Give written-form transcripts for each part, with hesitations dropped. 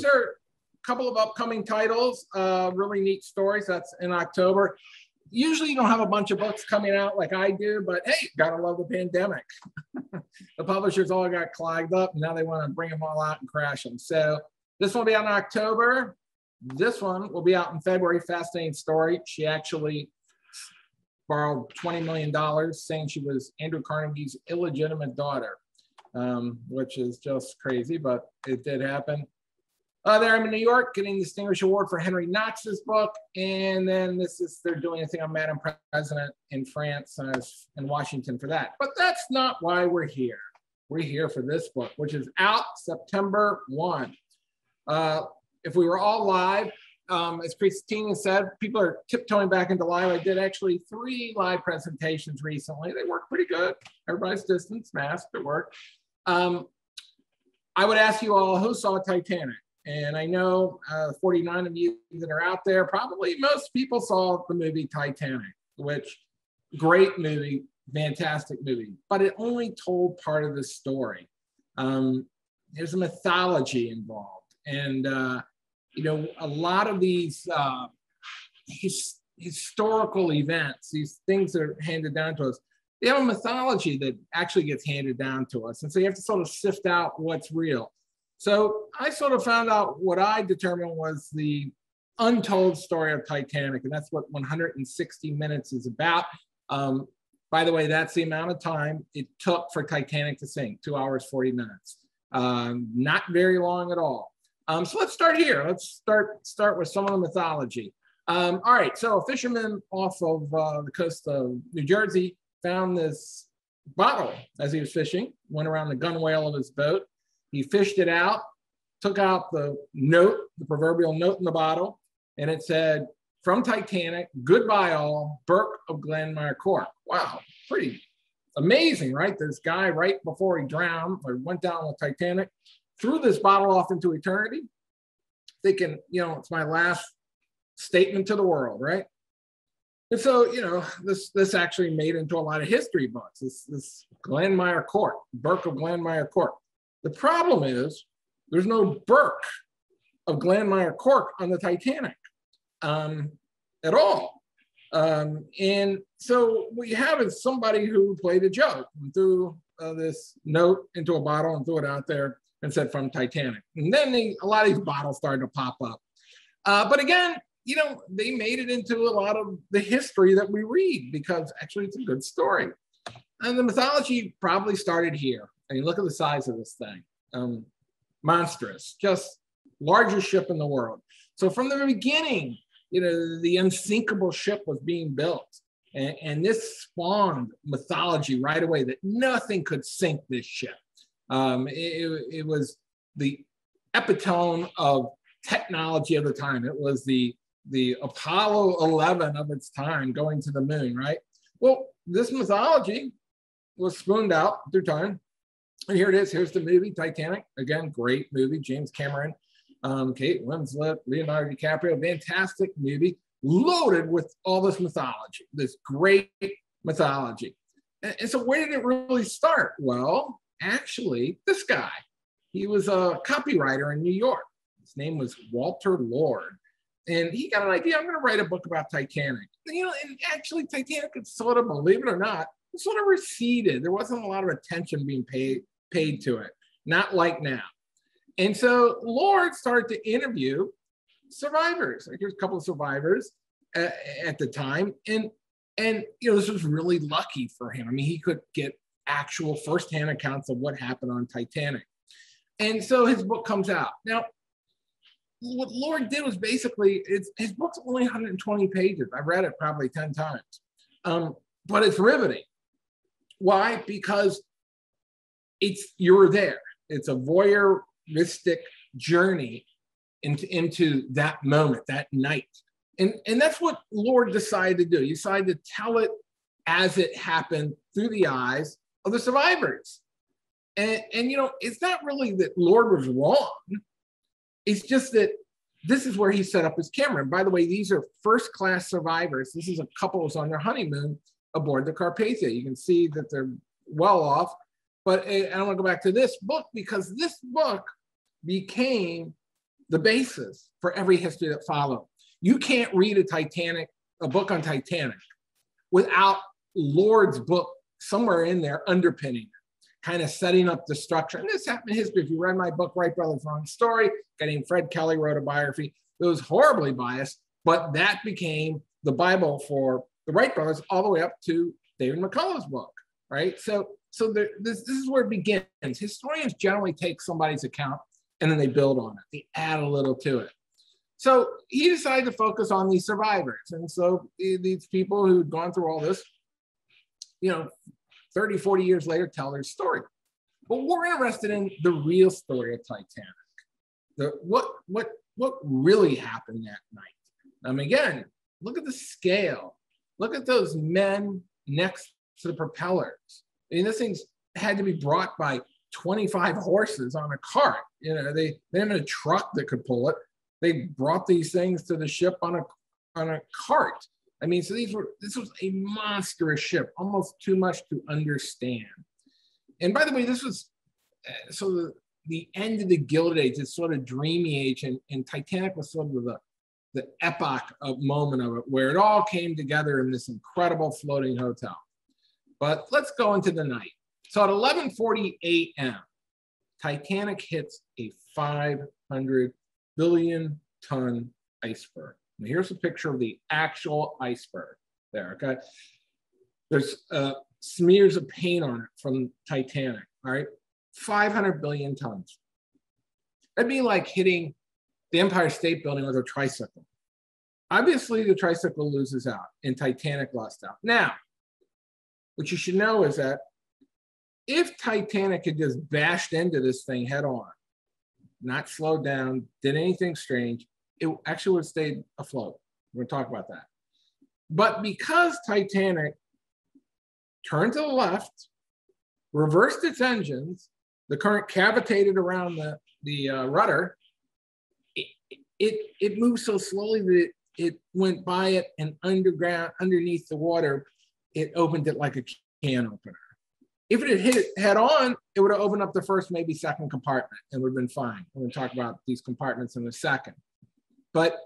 these are a couple of upcoming titles, really neat stories. That's in October. Usually you don't have a bunch of books coming out like I do, but hey, gotta love the pandemic. The publishers all got clogged up, and now they want to bring them all out and crash them. So this will be out in October. This one will be out in February. Fascinating story. She actually borrowed $20 million, saying she was Andrew Carnegie's illegitimate daughter, which is just crazy, but it did happen. There I'm in New York, getting the Distinguished Award for Henry Knox's book. And then they're doing a thing on Madame President in France, and I was in Washington for that. But that's not why we're here. We're here for this book, which is out September 1. If we were all live, as Christina said, people are tiptoeing back into live. I did actually 3 live presentations recently. They worked pretty good. Everybody's distanced, masked, it worked. I would ask you all, who saw Titanic? And I know 49 of you that are out there, probably most people saw the movie Titanic, which great movie, fantastic movie, but it only told part of the story. There's a mythology involved. And, you know, a lot of these historical events, these things that are handed down to us, they have a mythology that actually gets handed down to us. And so you have to sort of sift out what's real. So I sort of found out what I determined was the untold story of Titanic, and that's what 160 minutes is about. By the way, that's the amount of time it took for Titanic to sink, 2 hours, 40 minutes. Not very long at all. So let's start here. Let's start with some of the mythology. All right, so a fisherman off of the coast of New Jersey found this bottle as he was fishing, went around the gunwale of his boat. He fished it out, took out the note, the proverbial note in the bottle, and it said, "From Titanic, goodbye all, Burke of Glenmire Court." Wow, pretty amazing, right? This guy, right before he drowned or went down with Titanic, threw this bottle off into eternity, thinking, you know, it's my last statement to the world, right? And so, you know, this actually made into a lot of history books, this Glenmire Court, Burke of Glenmire Court. The problem is there's no Burke of Glenmire Court on the Titanic at all. And so what you have is somebody who played a joke and threw this note into a bottle and threw it out there and said, "From Titanic." And then a lot of these bottles started to pop up. But again, you know, they made it into a lot of the history that we read because actually it's a good story. And the mythology probably started here. I mean, look at the size of this thing. Monstrous, just largest ship in the world. So from the beginning, you know, the unsinkable ship was being built. And this spawned mythology right away that nothing could sink this ship. It was the epitome of technology of the time. It was the Apollo 11 of its time, going to the moon, right? Well, this mythology was spooned out through time. And here it is. Here's the movie, Titanic. Again, great movie. James Cameron, Kate Winslet, Leonardo DiCaprio. Fantastic movie, loaded with all this mythology, this great mythology. And so where did it really start? Well, actually, this guy, he was a copywriter in New York. His name was Walter Lord. And he got an idea, I'm going to write a book about Titanic. And, you know, and actually Titanic, it's sort of, believe it or not, it sort of receded. There wasn't a lot of attention being paid to it, not like now. And so Lord started to interview survivors. Like, here's a couple of survivors at the time. And you know, this was really lucky for him. I mean, he could get actual firsthand accounts of what happened on Titanic. And so his book comes out. Now, what Lord did was basically, his book's only 120 pages. I read it probably 10 times, but it's riveting. Why? Because you're there. It's a voyeuristic journey into that moment, that night. And that's what Lord decided to do. He decided to tell it as it happened through the eyes of the survivors. And you know, it's not really that Lord was wrong. It's just that this is where he set up his camera. And by the way, these are first-class survivors. This is a couple who's on their honeymoon aboard the Carpathia. You can see that they're well off. But I want to go back to this book because this book became the basis for every history that followed. You can't read a book on Titanic without Lord's book somewhere in there underpinning it, kind of setting up the structure. And this happened in history. If you read my book, Wright Brothers Wrong Story, a guy named Fred Kelly wrote a biography. It was horribly biased, but that became the Bible for the Wright brothers all the way up to David McCullough's book, right? So this is where it begins. Historians generally take somebody's account and then they build on it. They add a little to it. So he decided to focus on these survivors. And so these people who'd gone through all this, 30, 40 years later, tell their story. But we're interested in the real story of Titanic. What really happened that night? Again, look at the scale. Look at those men next to the propellers. I mean, this thing's had to be brought by 25 horses on a cart. They didn't have a truck that could pull it. They brought these things to the ship on a cart. I mean, so this was a monstrous ship, almost too much to understand. And by the way, this was the end of the Gilded Age, this sort of dreamy age, and Titanic was sort of the epoch moment of it, where it all came together in this incredible floating hotel. But let's go into the night. So at 11:40 a.m., Titanic hits a 500 billion ton iceberg. And here's a picture of the actual iceberg there, okay? There's smears of paint on it from Titanic, all right? 500 billion tons. That'd be like hitting the Empire State Building with a tricycle. Obviously, the tricycle loses out and Titanic lost out. Now, what you should know is that if Titanic had just bashed into this thing head on, not slowed down, did anything strange, it actually would have stayed afloat. We're going to talk about that. But because Titanic turned to the left, reversed its engines, the current cavitated around the rudder, it moved so slowly that it went by it, and underneath the water, it opened it like a can opener. If it had hit it head on, it would have opened up the first, maybe second compartment and would have been fine. We're going to talk about these compartments in a second. But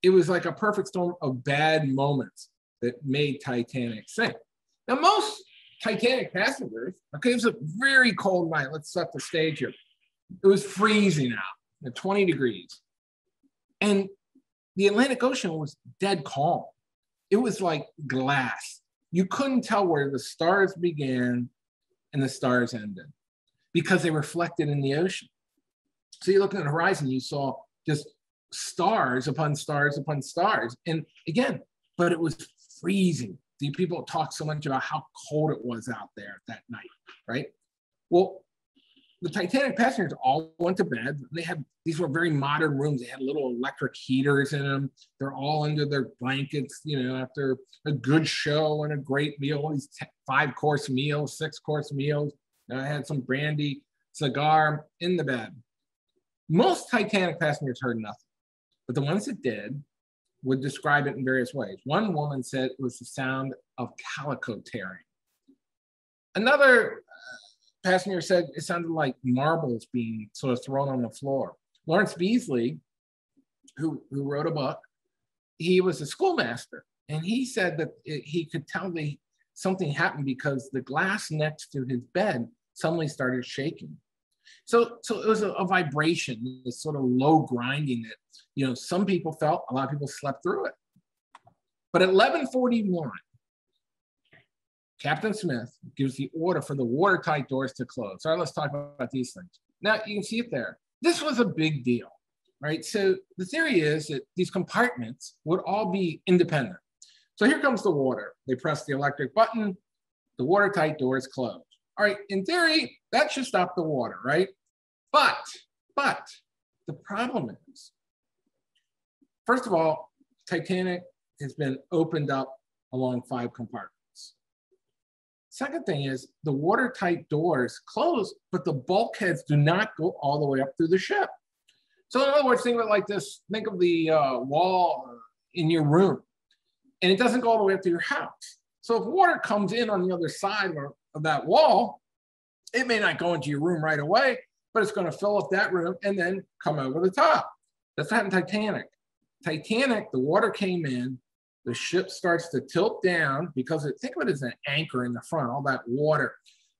it was like a perfect storm of bad moments that made Titanic sink. Now, most Titanic passengers, okay, it was a very cold night. Let's set the stage here. It was freezing out, at 20 degrees. And the Atlantic Ocean was dead calm. It was like glass. You couldn't tell where the stars began and the stars ended because they reflected in the ocean. So you look at the horizon, you saw just stars upon stars upon stars. And again, but it was freezing. The people talk so much about how cold it was out there that night, right? Well, the Titanic passengers all went to bed. These were very modern rooms. They had little electric heaters in them. They're all under their blankets, after a good show and a great meal, all these 5-course meals, 6-course meals. I had some brandy, cigar in the bed. Most Titanic passengers heard nothing, but the ones that did would describe it in various ways. One woman said it was the sound of calico tearing. Another passenger said it sounded like marbles being sort of thrown on the floor. Lawrence Beasley, who wrote a book, he was a schoolmaster, and he said that he could tell something happened because the glass next to his bed suddenly started shaking. So it was a vibration, this sort of low grinding that, some people felt, a lot of people slept through it. But at 11:41, Captain Smith gives the order for the watertight doors to close. All right, let's talk about these things. Now, you can see it there. This was a big deal, right? So the theory is that these compartments would all be independent. So here comes the water. They press the electric button, the watertight doors close. All right, in theory, that should stop the water, right? But the problem is, first of all, Titanic has been opened up along 5 compartments. Second thing is the watertight doors close, but the bulkheads do not go all the way up through the ship. So in other words, think of it like this. Think of the wall in your room, and it doesn't go all the way up to your house. So if water comes in on the other side of that wall, it may not go into your room right away, but it's going to fill up that room and then come over the top. That's what happened in Titanic. Titanic, the water came in, the ship starts to tilt down because think of it as an anchor in the front, all that water.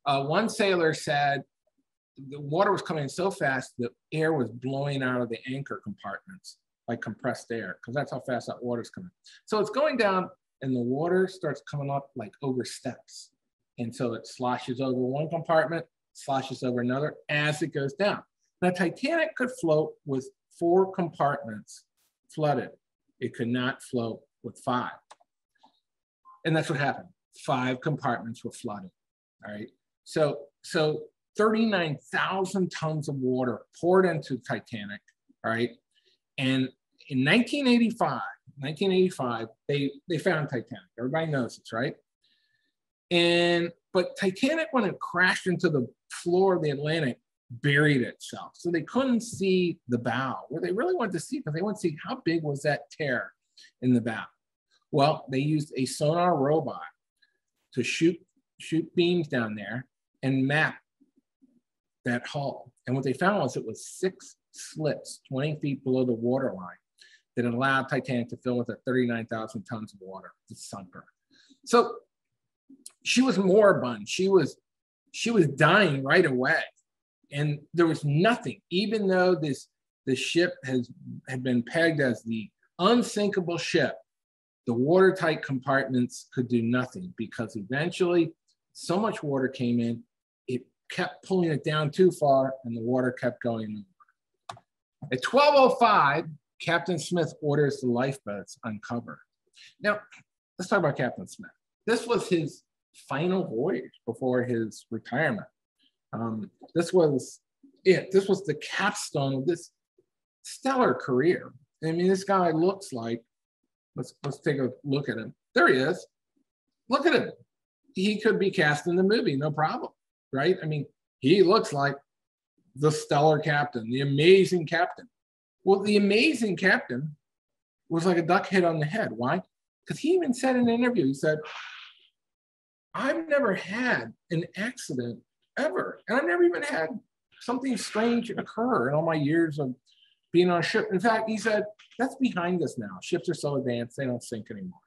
One sailor said the water was coming in so fast that air was blowing out of the anchor compartments, like compressed air, because that's how fast that water's coming. So it's going down and the water starts coming up like over steps. And so it sloshes over one compartment, sloshes over another as it goes down. Now, Titanic could float with 4 compartments flooded. It could not float with 5. And that's what happened. 5 compartments were flooded, all right? So 39,000 tons of water poured into Titanic, all right? And in 1985, they found Titanic. Everybody knows this, right? But Titanic, when it crashed into the floor of the Atlantic, buried itself. So they couldn't see the bow. Where they really wanted to see, because they wanted to see how big was that tear in the bow. Well, they used a sonar robot to shoot beams down there and map that hull. And what they found was it was 6 slips 20 feet below the waterline that allowed Titanic to fill with 39,000 tons of water to sunk her. So she was moribund. She was dying right away. And there was nothing, even though the ship had been pegged as the unsinkable ship, the watertight compartments could do nothing because eventually so much water came in, it kept pulling it down too far and the water kept going over. At 12:05, Captain Smith orders the lifeboats uncover. Now, let's talk about Captain Smith. This was his final voyage before his retirement. This was it. This was the capstone of this stellar career. I mean, this guy looks like, let's take a look at him. There he is. Look at him. He could be cast in the movie, no problem, right? I mean, he looks like the stellar captain, the amazing captain. Well, the amazing captain was like a duck hit on the head. Why? Because he even said in an interview, he said, I've never had an accident ever. And I've never even had something strange occur in all my years of being on a ship. In fact, he said, that's behind us now. Ships are so advanced, they don't sink anymore.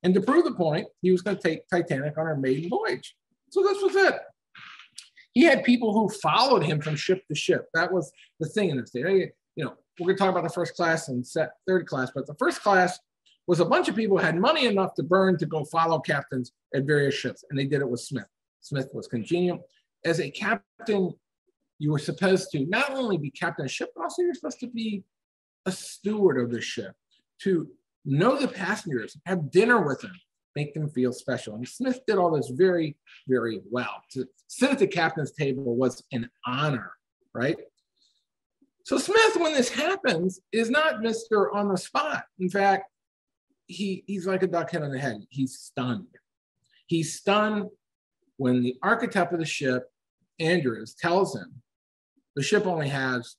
And to prove the point, he was going to take Titanic on her maiden voyage. So this was it. He had people who followed him from ship to ship. That was the thing in this day. You know, we're going to talk about the first class and third class, but the first class was a bunch of people who had money enough to burn to go follow captains at various ships. And they did it with Smith. Smith was congenial. As a captain, you were supposed to not only be captain of the ship, but also you're supposed to be a steward of the ship, to know the passengers, have dinner with them, make them feel special. And Smith did all this very, very well. To sit at the captain's table was an honor, right? So Smith, when this happens, is not Mr. on the spot. In fact, he's like a duck hit on the head. He's stunned. He's stunned when the architect of the ship, Andrews, tells him the ship only has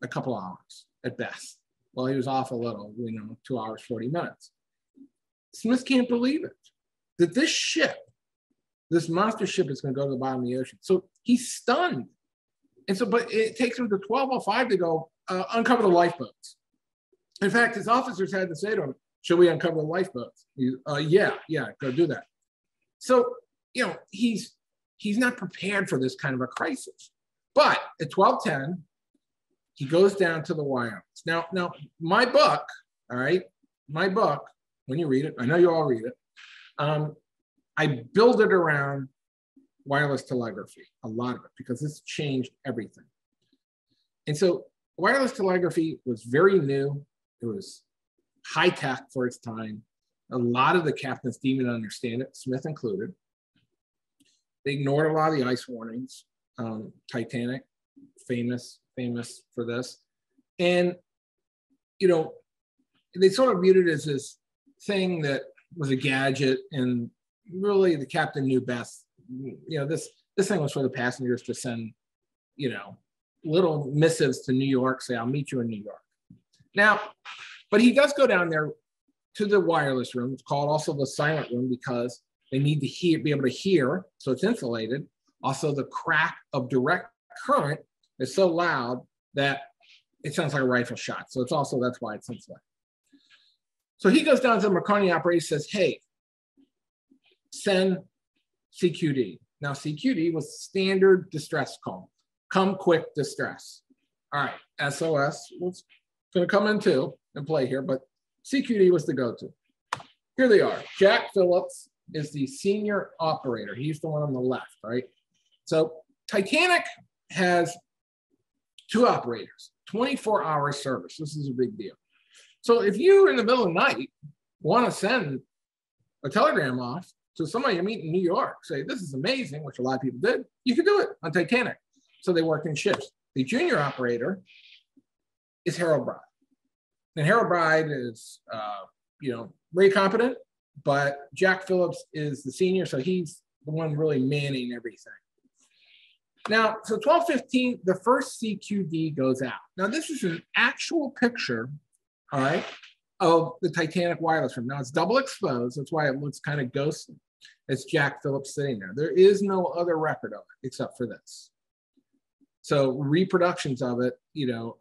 a couple hours at best. Well, he was off a little, 2 hours, 40 minutes. Smith can't believe it, that this ship, this monster ship is going to go to the bottom of the ocean. So he's stunned. And so, but it takes him to 12:05 to go uncover the lifeboats. In fact, his officers had to say to him, should we uncover the lifeboats? Yeah, go do that. So, he's not prepared for this kind of a crisis. But at 12:10, he goes down to the wireless. Now, my book, all right, when you read it, I know you all read it, I build it around wireless telegraphy, a lot of it, because it's changed everything. And so wireless telegraphy was very new. It was high tech for its time. A lot of the captains didn't even understand it, Smith included. They ignored a lot of the ice warnings. Titanic, famous for this. And, they sort of viewed it as this thing that was a gadget, and really the captain knew best. This thing was for the passengers to send, little missives to New York, say, I'll meet you in New York. Now, but he does go down there to the wireless room. It's called also the silent room because they need to be able to hear, so it's insulated. Also, the crack of direct current is so loud that it sounds like a rifle shot. So it's also, that's why it sounds like. So he goes down to the Marconi operator, says, hey, send CQD. Now CQD was standard distress call. Come quick distress. All right, SOS was gonna come in too and play here, but CQD was the go-to. Here they are. Jack Phillips is the senior operator. He's the one on the left, right? So Titanic has 2 operators, 24-hour service. This is a big deal. So if you in the middle of the night want to send a telegram off to somebody you meet in New York, say, this is amazing, which a lot of people did, you could do it on Titanic. So they work in shifts. The junior operator is Harold Bride. And Harold Bride is, very competent, but Jack Phillips is the senior, so he's the one really manning everything. Now, so 12:15, the first CQD goes out. Now, this is an actual picture, all right, of the Titanic wireless room. Now, it's double exposed. That's why it looks kind of ghostly. It's Jack Phillips sitting there. There is no other record of it except for this. So reproductions of it,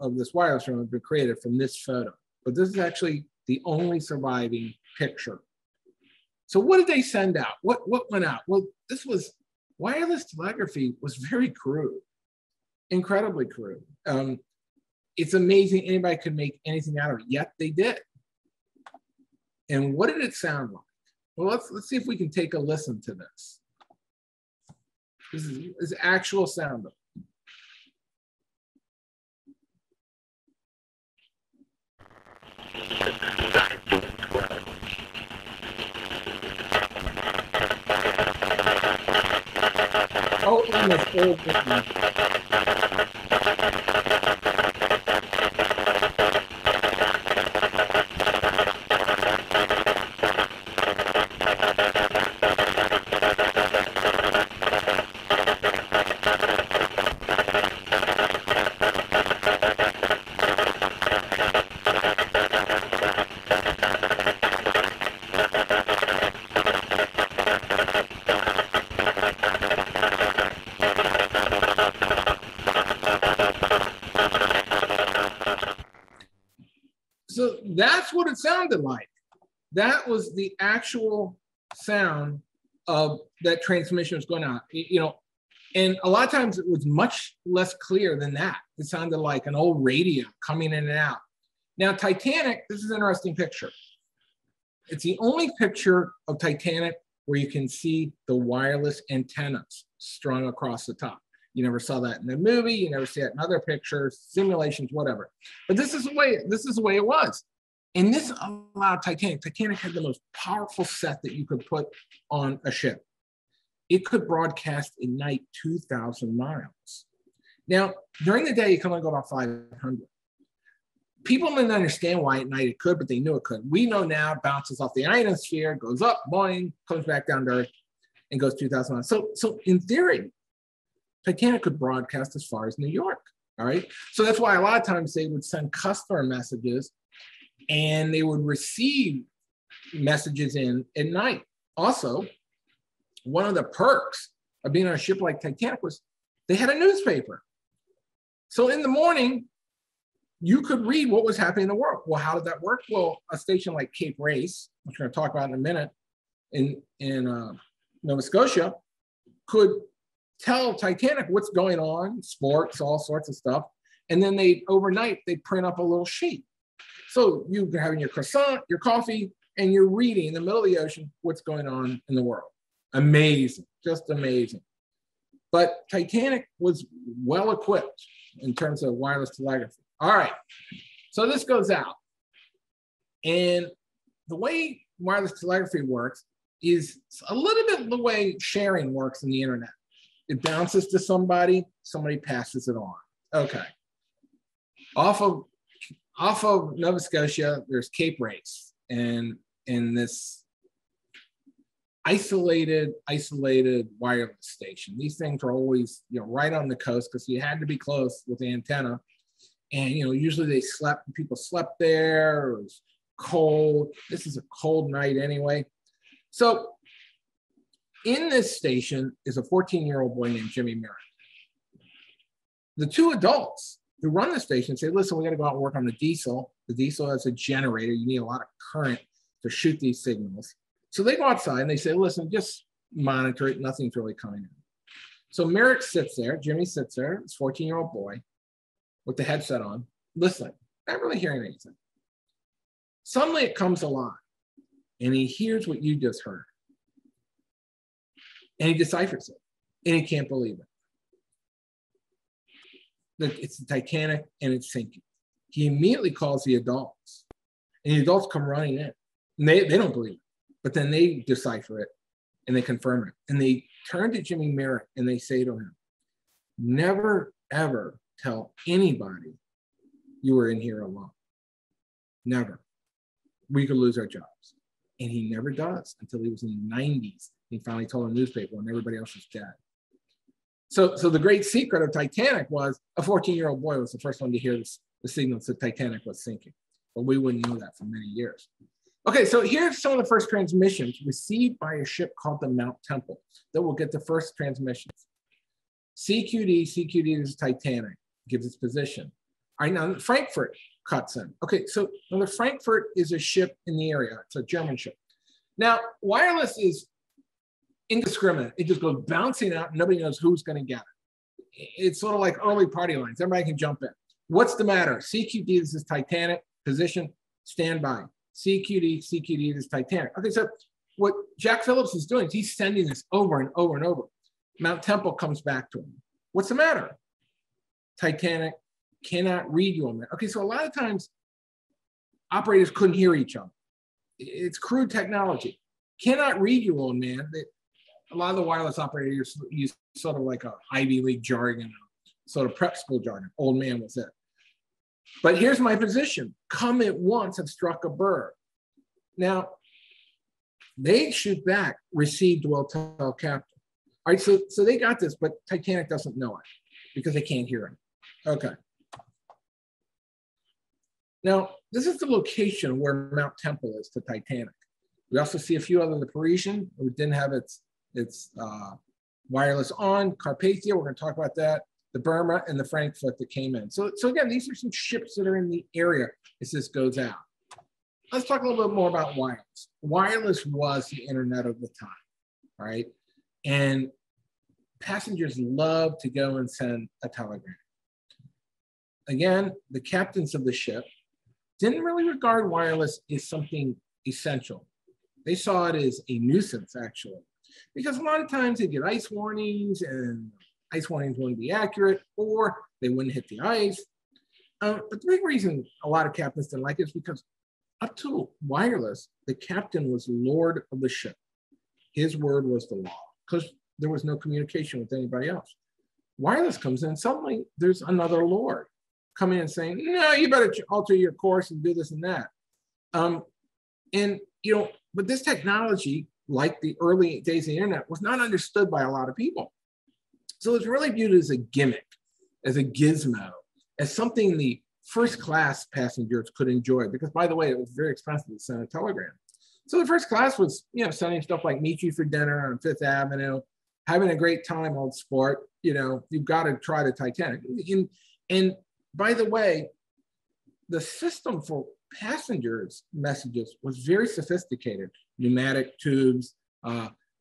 of this wireless room have been created from this photo. But this is actually the only surviving picture. So what did they send out? What went out? Well, this was, wireless telegraphy was very crude, incredibly crude. It's amazing anybody could make anything out of it, yet they did. And what did it sound like? Well, let's see if we can take a listen to this. This is actual sound of it. Oh, and this old one. So that's what it sounded like. That was the actual sound of that transmission was going out. And a lot of times it was much less clear than that. It sounded like an old radio coming in and out. Now, Titanic, this is an interesting picture. It's the only picture of Titanic where you can see the wireless antennas strung across the top. You never saw that in the movie. You never see it in other pictures, simulations, whatever. But this is the way it was. And this allowed Titanic. Titanic had the most powerful set that you could put on a ship. It could broadcast at night 2,000 miles. Now, during the day, it can only go about 500. People didn't understand why at night it could, but they knew it could. We know now it bounces off the ionosphere, goes up, boing, comes back down to Earth, and goes 2,000 miles. So in theory, Titanic could broadcast as far as New York, all right? So that's why a lot of times they would send customer messages and they would receive messages in at night. Also, one of the perks of being on a ship like Titanic was they had a newspaper. So in the morning, you could read what was happening in the world. Well, how did that work? Well, a station like Cape Race, which we're going to talk about in a minute, in Nova Scotia, could tell Titanic what's going on, sports, all sorts of stuff. And then overnight, they'd print up a little sheet. So you're having your croissant, your coffee, and you're reading in the middle of the ocean what's going on in the world. Amazing, just amazing. But Titanic was well equipped in terms of wireless telegraphy. All right, so this goes out. And the way wireless telegraphy works is a little bit the way sharing works in the internet. It bounces to somebody passes it on. Okay. Off of Nova Scotia, there's Cape Race, and in this isolated wireless station. These things are always, right on the coast because you had to be close with the antenna. And, usually people slept there. It was cold. This is a cold night anyway. So in this station is a 14-year-old boy named Jimmy Myriad. The two adults who run the station say, listen, we got to go out and work on the diesel. The diesel has a generator. You need a lot of current to shoot these signals. So they go outside and they say, listen, just monitor it. Nothing's really coming in. So Merrick sits there. Jimmy sits there, this 14-year-old boy with the headset on, listening, not really hearing anything. Suddenly it comes alive and he hears what you just heard. And he deciphers it and he can't believe it. It's the Titanic and it's sinking. He immediately calls the adults and the adults come running in and they don't believe it, but then they decipher it and they confirm it. And they turn to Jimmy Merrick and they say to him, never, ever tell anybody you were in here alone. Never. We could lose our jobs. And he never does until he was in the 90s. He finally told a newspaper when everybody else was dead. So the great secret of Titanic was a 14-year-old boy was the first one to hear the signals that Titanic was sinking. But we wouldn't know that for many years. Okay, so here's some of the first transmissions received by a ship called the Mount Temple that will get the first transmissions. CQD is Titanic, gives its position. All right, now Frankfurt cuts in. Okay, so now the Frankfurt is a ship in the area. It's a German ship. Now, wireless is indiscriminate. It just goes bouncing out and nobody knows who's going to get it. It's sort of like early party lines. Everybody can jump in. What's the matter? CQD, this is Titanic, position, stand by. CQD, this is Titanic. Okay, so what Jack Phillips is doing is he's sending this over and over and over. Mount Temple comes back to him. What's the matter? Titanic cannot read you on that. Okay, so a lot of times operators couldn't hear each other. It's crude technology. Cannot read you on man. A lot of the wireless operators use sort of like a Ivy League jargon, sort of prep school jargon. Old man was it. But here's my position. Come at once, have struck a bird. Now, they shoot back, received will tell captain. All right, so they got this, but Titanic doesn't know it because they can't hear it. Okay. Now, this is the location where Mount Temple is to Titanic. We also see a few other, the Parisian, who didn't have its wireless on, Carpathia, we're going to talk about that, the Burma, and the Frankfurt that came in. So again, these are some ships that are in the area as this goes out. Let's talk a little bit more about wireless. Wireless was the internet of the time, right? And passengers loved to go and send a telegram. Again, the captains of the ship didn't really regard wireless as something essential. They saw it as a nuisance, actually, because a lot of times they get ice warnings and ice warnings wouldn't be accurate or they wouldn't hit the ice. But the big reason a lot of captains didn't like it is because up to wireless, the captain was lord of the ship. His word was the law because there was no communication with anybody else. Wireless comes in, suddenly there's another lord coming in saying, no, you better alter your course and do this and that. But this technology, like the early days of the internet, was not understood by a lot of people. So it's really viewed as a gimmick, as a gizmo, as something the first class passengers could enjoy. Because by the way, it was very expensive to send a telegram. So the first class was, sending stuff like meet you for dinner on Fifth Avenue, having a great time, old sport. You've got to try the Titanic. And by the way, the system for passengers' messages was very sophisticated. Pneumatic tubes.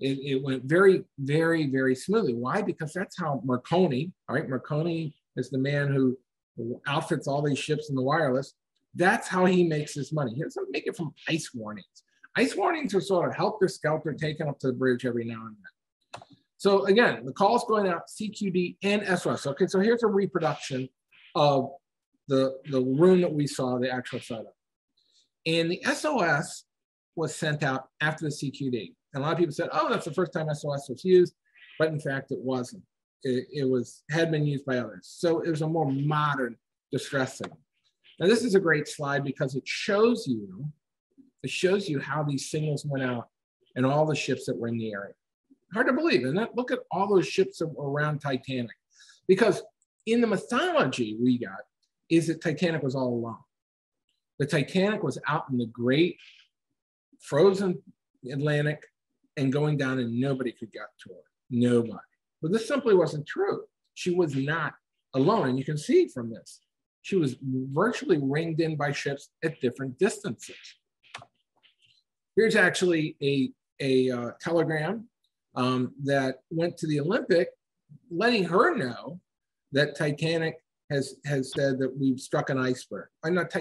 It went very, very, very smoothly. Why? Because that's how Marconi, all right, Marconi is the man who outfits all these ships in the wireless. That's how he makes his money. He doesn't make it from ice warnings. Ice warnings are sort of helter-skelter, taken up to the bridge every now and then. So again, the call's going out, CQD and SOS. Okay, so here's a reproduction of the room that we saw, the actual setup. And the SOS was sent out after the CQD. And a lot of people said, oh, that's the first time SOS was used. But in fact, it wasn't. It had been used by others. So it was a more modern distress signal. Now, this is a great slide because it shows you how these signals went out and all the ships that were in the area. Hard to believe, isn't it? Look at all those ships that were around Titanic. Because in the mythology we got is that Titanic was all alone. The Titanic was out in the great frozen Atlantic and going down and nobody could get to her. Nobody. But this simply wasn't true. She was not alone. And you can see from this, she was virtually ringed in by ships at different distances. Here's actually a telegram that went to the Olympic, letting her know that Titanic has said that we've struck an iceberg. I'm not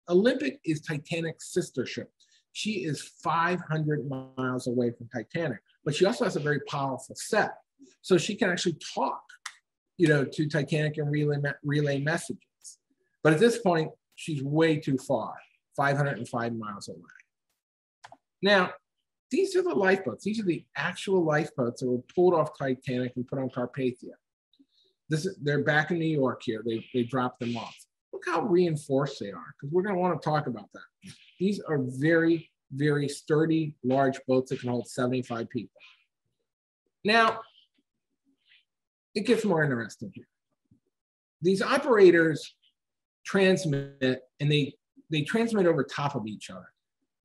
Olympic is Titanic's sister ship. She is 500 miles away from Titanic, but she also has a very powerful set. So she can actually talk, to Titanic and relay messages. But at this point, she's way too far, 505 miles away. Now, these are the lifeboats. These are the actual lifeboats that were pulled off Titanic and put on Carpathia. They're back in New York here. They dropped them off. Look how reinforced they are, because we're going to want to talk about that. These are very, very sturdy, large boats that can hold 75 people. Now, it gets more interesting here. These operators transmit, and they transmit over top of each other.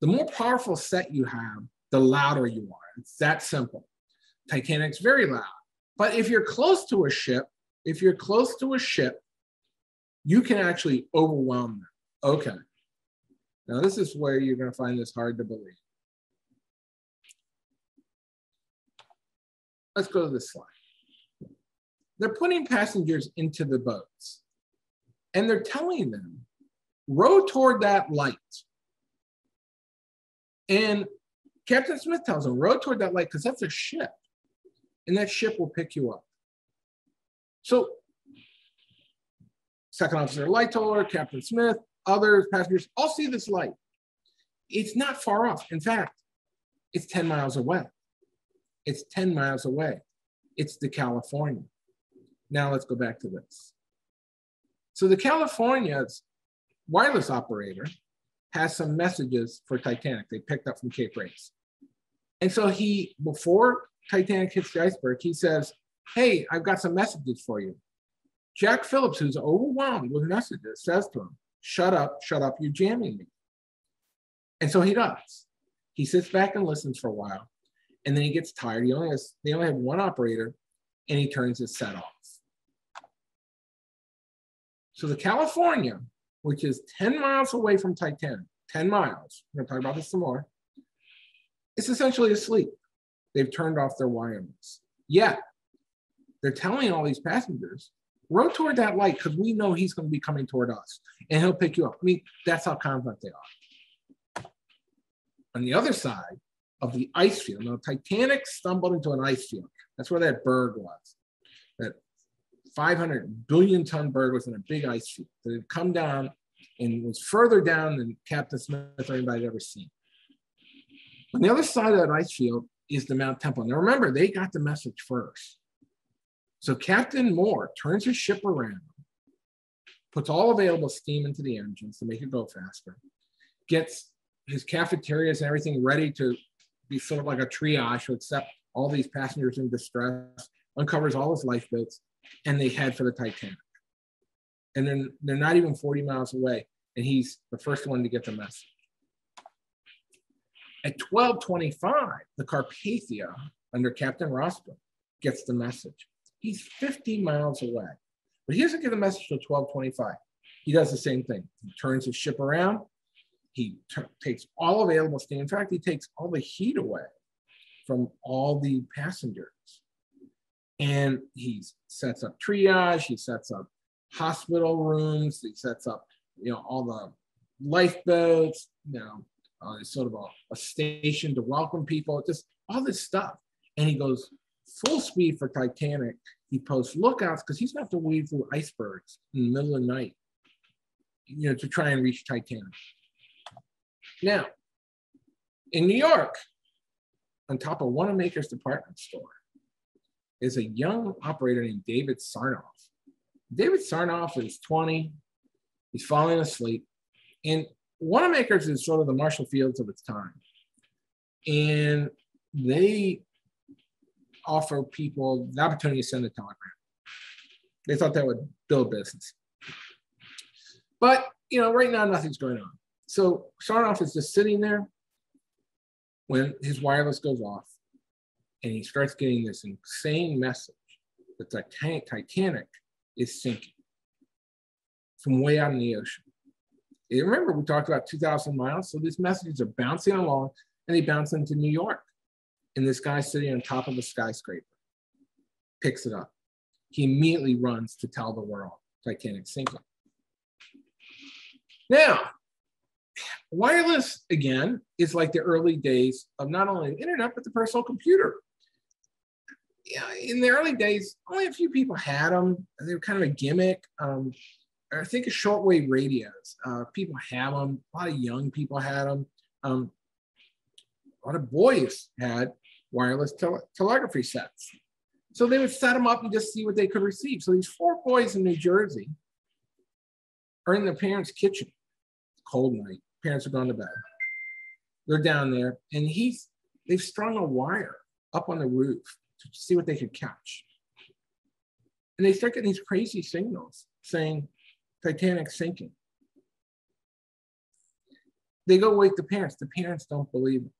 The more powerful set you have, the louder you are. It's that simple. Titanic's very loud. But if you're close to a ship, you can actually overwhelm them. Okay. Now this is where you're going to find this hard to believe. Let's go to this slide. They're putting passengers into the boats, and they're telling them, row toward that light. And Captain Smith tells them, row toward that light, because that's a ship, and that ship will pick you up. So second officer Lightoller, Captain Smith, others, passengers, all see this light. It's not far off. In fact, it's 10 miles away. It's 10 miles away. It's the California. Now let's go back to this. So the California's wireless operator has some messages for Titanic they picked up from Cape Race. And so before Titanic hits the iceberg, he says, hey, I've got some messages for you. Jack Phillips, who's overwhelmed with messages, says to him, shut up, you're jamming me. And so he does. He sits back and listens for a while, and then he gets tired. They only have one operator, and he turns his set off. So the California, which is 10 miles away from Titanic, 10 miles, we're gonna talk about this some more, it's essentially asleep. They've turned off their wireless. Yet, they're telling all these passengers, row toward that light, because we know he's gonna be coming toward us, and he'll pick you up. I mean, that's how confident they are. On the other side of the ice field, now Titanic stumbled into an ice field. That's where that berg was. That 500 billion ton berg was in a big ice field that had come down and was further down than Captain Smith or anybody had ever seen. On the other side of that ice field is the Mount Temple. Now remember, they got the message first. So Captain Moore turns his ship around, puts all available steam into the engines to make it go faster, gets his cafeterias and everything ready to be sort of like a triage to accept all these passengers in distress, uncovers all his lifeboats, and they head for the Titanic. And then they're not even 40 miles away, and he's the first one to get the message. At 12:25, the Carpathia, under Captain Rosberg, gets the message. He's 50 miles away, but he doesn't get the message till 12:25. He does the same thing. He turns his ship around. He takes all available steam. In fact, he takes all the heat away from all the passengers. And he sets up triage, he sets up hospital rooms, he sets up, all the lifeboats, sort of a station to welcome people, just all this stuff. And he goes full speed for Titanic. He posts lookouts because he's going to have to weave through icebergs in the middle of the night, to try and reach Titanic. Now, in New York, on top of Wanamaker's department store, is a young operator named David Sarnoff. David Sarnoff is 20. He's falling asleep. And Wanamaker's is sort of the Marshall Fields of its time. And they offer people the opportunity to send a telegram. They thought that would build business. But, right now, nothing's going on. So Sarnoff is just sitting there when his wireless goes off, and he starts getting this insane message that the Titanic is sinking. from way out in the ocean. You remember, we talked about 2,000 miles. So these messages are bouncing along, and they bounce into New York. And this guy sitting on top of a skyscraper picks it up. He immediately runs to tell the world, Titanic sinking. Now, wireless, again, is like the early days of not only the internet, but the personal computer. Yeah, in the early days, only a few people had them. They were kind of a gimmick. I think of shortwave radios. People have them. A lot of young people had them. A lot of boys had wireless telegraphy sets. So they would set them up and just see what they could receive. So these 4 boys in New Jersey are in their parents' kitchen. Cold night. Parents are going to bed. They're down there, and they've strung a wire up on the roof to see what they could catch. And they start getting these crazy signals saying, Titanic sinking. They go wake the parents. The parents don't believe it.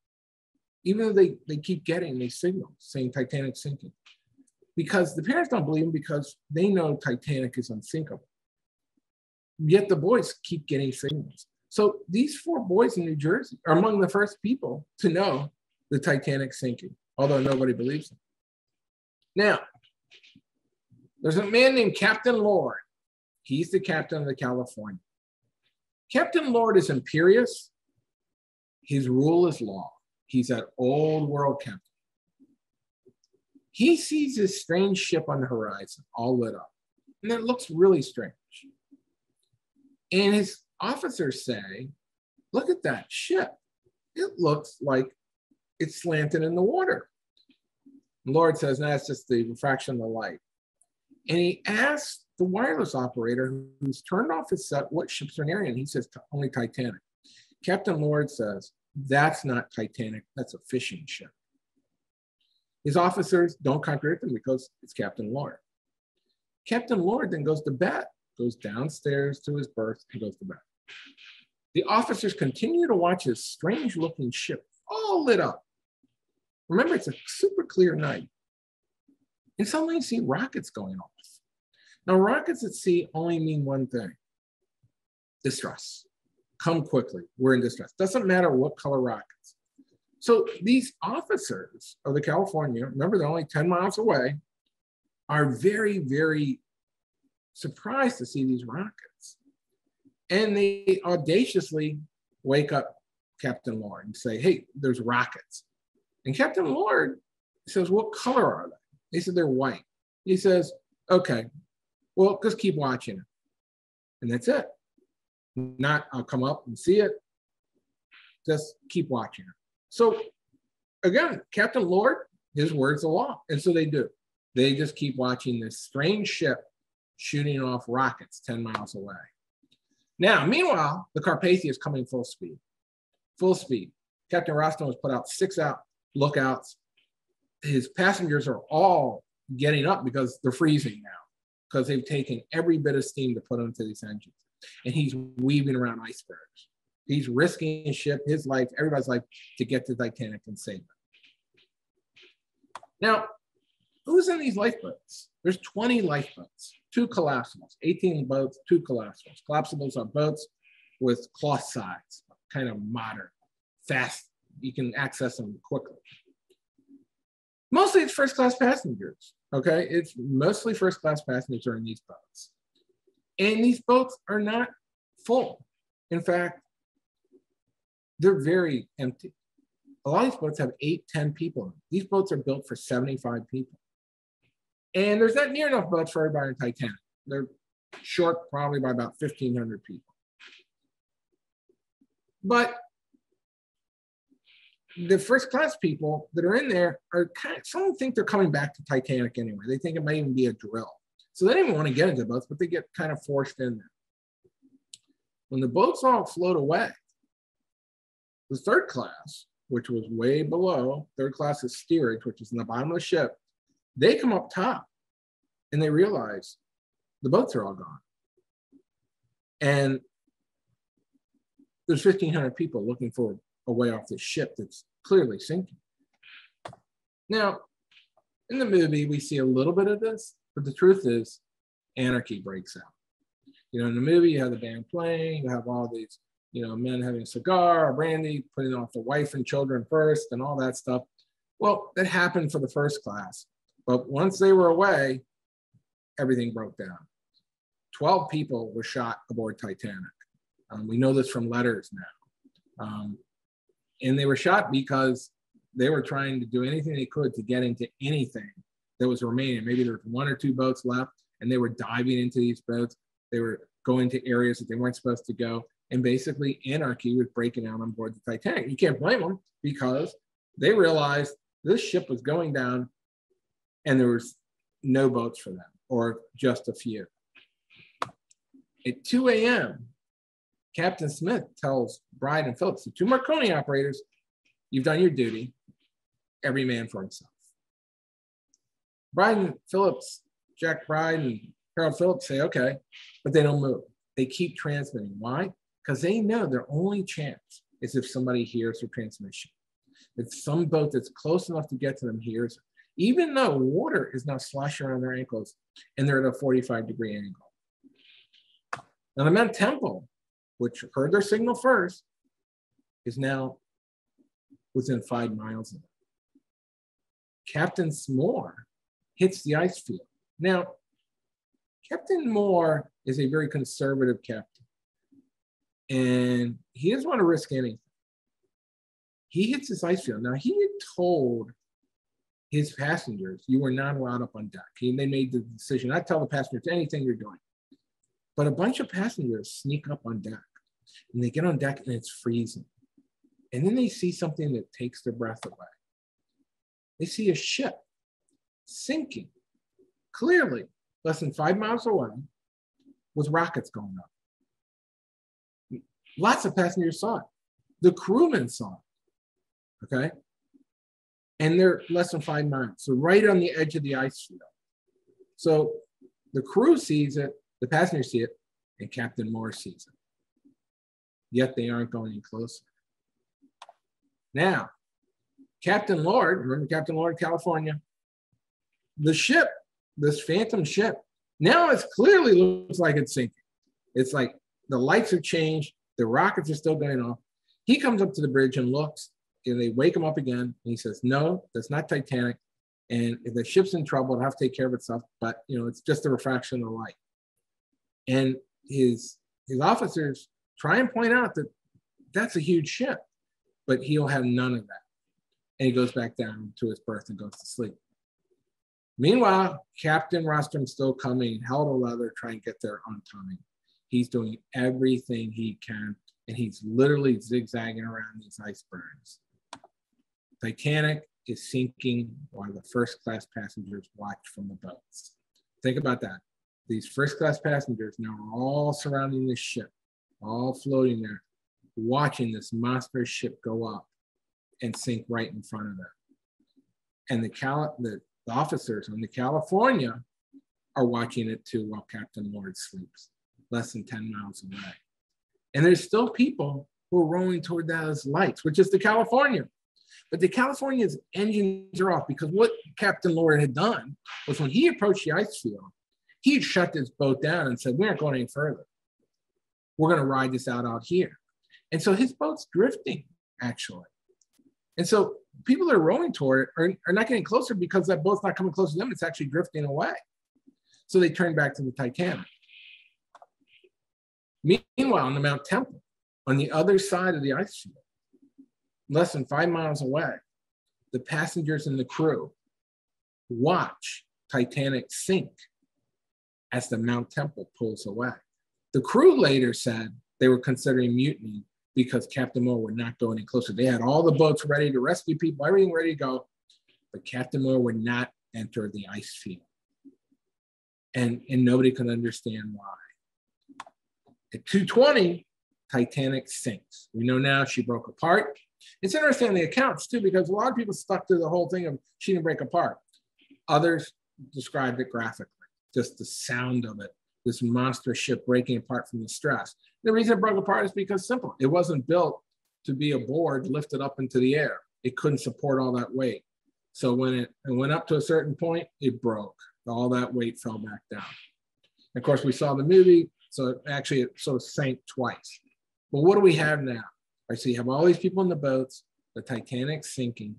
Even though they keep getting these signals saying Titanic sinking. Because the parents don't believe them because they know Titanic is unsinkable. Yet the boys keep getting signals. So these 4 boys in New Jersey are among the first people to know the Titanic sinking, although nobody believes them. Now, there's a man named Captain Lord. He's the captain of the California. Captain Lord is imperious. His rule is law. He's that old world captain. He sees this strange ship on the horizon, all lit up. And it looks really strange. And his officers say, look at that ship. It looks like it's slanted in the water. And Lord says, no, that's just the refraction of the light. And he asks the wireless operator who's turned off his set what ships are near, and he says, only Titanic. Captain Lord says, that's not Titanic, that's a fishing ship. His officers don't contradict him because it's Captain Lord. Captain Lord then goes to bed, goes downstairs to his berth and goes to bed. The officers continue to watch this strange looking ship all lit up. Remember, it's a super clear night. And suddenly you see rockets going off. Now, rockets at sea only mean one thing: distress. Come quickly, we're in distress. Doesn't matter what color rockets. So these officers of the California, remember they're only 10 miles away, are very, very surprised to see these rockets. And they audaciously wake up Captain Lord and say, hey, there's rockets. And Captain Lord says, what color are they? They said they're white. He says, okay, well, just keep watching it. And that's it. Not, I'll come up and see it. Just keep watching it. So again, Captain Lord, his word's the law. And so they do. They just keep watching this strange ship shooting off rockets 10 miles away. Now, meanwhile, the Carpathia is coming full speed. Full speed. Captain Roston has put out 6 lookouts. His passengers are all getting up because they're freezing now, because they've taken every bit of steam to put into these engines. And he's weaving around icebergs. He's risking his ship, his life, everybody's life, to get to Titanic and save it. Now, who's in these lifeboats? There's 20 lifeboats, 2 collapsibles, 18 boats, 2 collapsibles. Collapsibles are boats with cloth sides, kind of modern, fast. You can access them quickly. Mostly it's first-class passengers, okay? It's mostly first-class passengers are in these boats. And these boats are not full. In fact, they're very empty. A lot of these boats have 8, 10 people in them. These boats are built for 75 people. And there's not near enough boats for everybody in Titanic. They're short probably by about 1,500 people. But the first class people that are in there are some think they're coming back to Titanic anyway. They think it might even be a drill. So they don't even want to get into boats, but they get kind of forced in there. When the boats all float away, the third class, which was way below, third class is steerage, which is in the bottom of the ship, they come up top and they realize the boats are all gone. And there's 1,500 people looking for a way off this ship that's clearly sinking. Now, in the movie, we see a little bit of this, but the truth is anarchy breaks out. You know, in the movie, you have the band playing, you have all these, you know, men having a cigar or brandy, putting off the wife and children first and all that stuff. Well, that happened for the first class. But once they were away, everything broke down. 12 people were shot aboard Titanic. We know this from letters now. And they were shot because they were trying to do anything they could to get into anything that was remaining. Maybe there was 1 or 2 boats left, and they were diving into these boats. They were going to areas that they weren't supposed to go. And basically, anarchy was breaking out on board the Titanic. You can't blame them because they realized this ship was going down and there was no boats for them, or just a few. At 2 a.m., Captain Smith tells Bride and Phillips, the 2 Marconi operators, you've done your duty, every man for himself. Bride and Phillips, Jack Bride and Harold Phillips say, okay, but they don't move. They keep transmitting. Why? Because they know their only chance is if somebody hears their transmission. If some boat that's close enough to get to them hears it, even though water is now sloshing around their ankles and they're at a 45-degree angle. Now the Mount Temple, which heard their signal first, is now within 5 miles of them. Captain Moore hits the ice field. Now, Captain Moore is a very conservative captain, and he doesn't want to risk anything. He hits this ice field. Now, he had told his passengers, you were not allowed up on deck. They made the decision not to tell the passengers anything you're doing. But a bunch of passengers sneak up on deck, and they get on deck and it's freezing. And then they see something that takes their breath away. They see a ship sinking, clearly less than 5 miles away, with rockets going up. Lots of passengers saw it. The crewmen saw it, okay? And they're less than 5 miles, so right on the edge of the ice field. So the crew sees it, the passengers see it, and Captain Moore sees it. Yet they aren't going any closer. Now, Captain Lord, remember Captain Lord, California? The ship, this phantom ship, now it clearly looks like it's sinking. It's like the lights have changed, the rockets are still going off. He comes up to the bridge and looks, and they wake him up again, and he says, no, that's not Titanic, and if the ship's in trouble, it'll have to take care of itself, but you know, it's just a refraction of the light. And his officers try and point out that that's a huge ship, but he'll have none of that. And he goes back down to his berth and goes to sleep. Meanwhile, Captain Rostrom's still coming, hell to leather, trying to get there on time. He's doing everything he can, and he's literally zigzagging around these icebergs. Titanic is sinking while the first-class passengers watch from the boats. Think about that. These first-class passengers now are all surrounding this ship, all floating there, watching this monster ship go up and sink right in front of them. And the officers on the California are watching it too while Captain Lord sleeps, less than 10 miles away. And there's still people who are rowing toward those lights, which is the California. But the California's engines are off because what Captain Lord had done was when he approached the ice field, he had shut his boat down and said, we aren't going any further. We're going to ride this out here. And so his boat's drifting, actually. And so people that are rowing toward it are not getting closer because that boat's not coming close to them. It's actually drifting away. So they turn back to the Titanic. Meanwhile, on the Mount Temple, on the other side of the ice field, less than 5 miles away, the passengers and the crew watch Titanic sink as the Mount Temple pulls away. The crew later said they were considering mutiny because Captain Moore would not go any closer. They had all the boats ready to rescue people, everything ready to go, but Captain Moore would not enter the ice field. And nobody could understand why. At 2:20, Titanic sinks. We know now she broke apart. It's interesting in the accounts too, because a lot of people stuck to the whole thing of she didn't break apart. Others described it graphically, just the sound of it, this monster ship breaking apart from the stress. The reason it broke apart is because simple. It wasn't built to be a board lifted up into the air. It couldn't support all that weight. So when it went up to a certain point, it broke. All that weight fell back down. And of course, we saw the movie, So actually it sort of sank twice. But what do we have now? All right, so you have all these people in the boats, the Titanic sinking,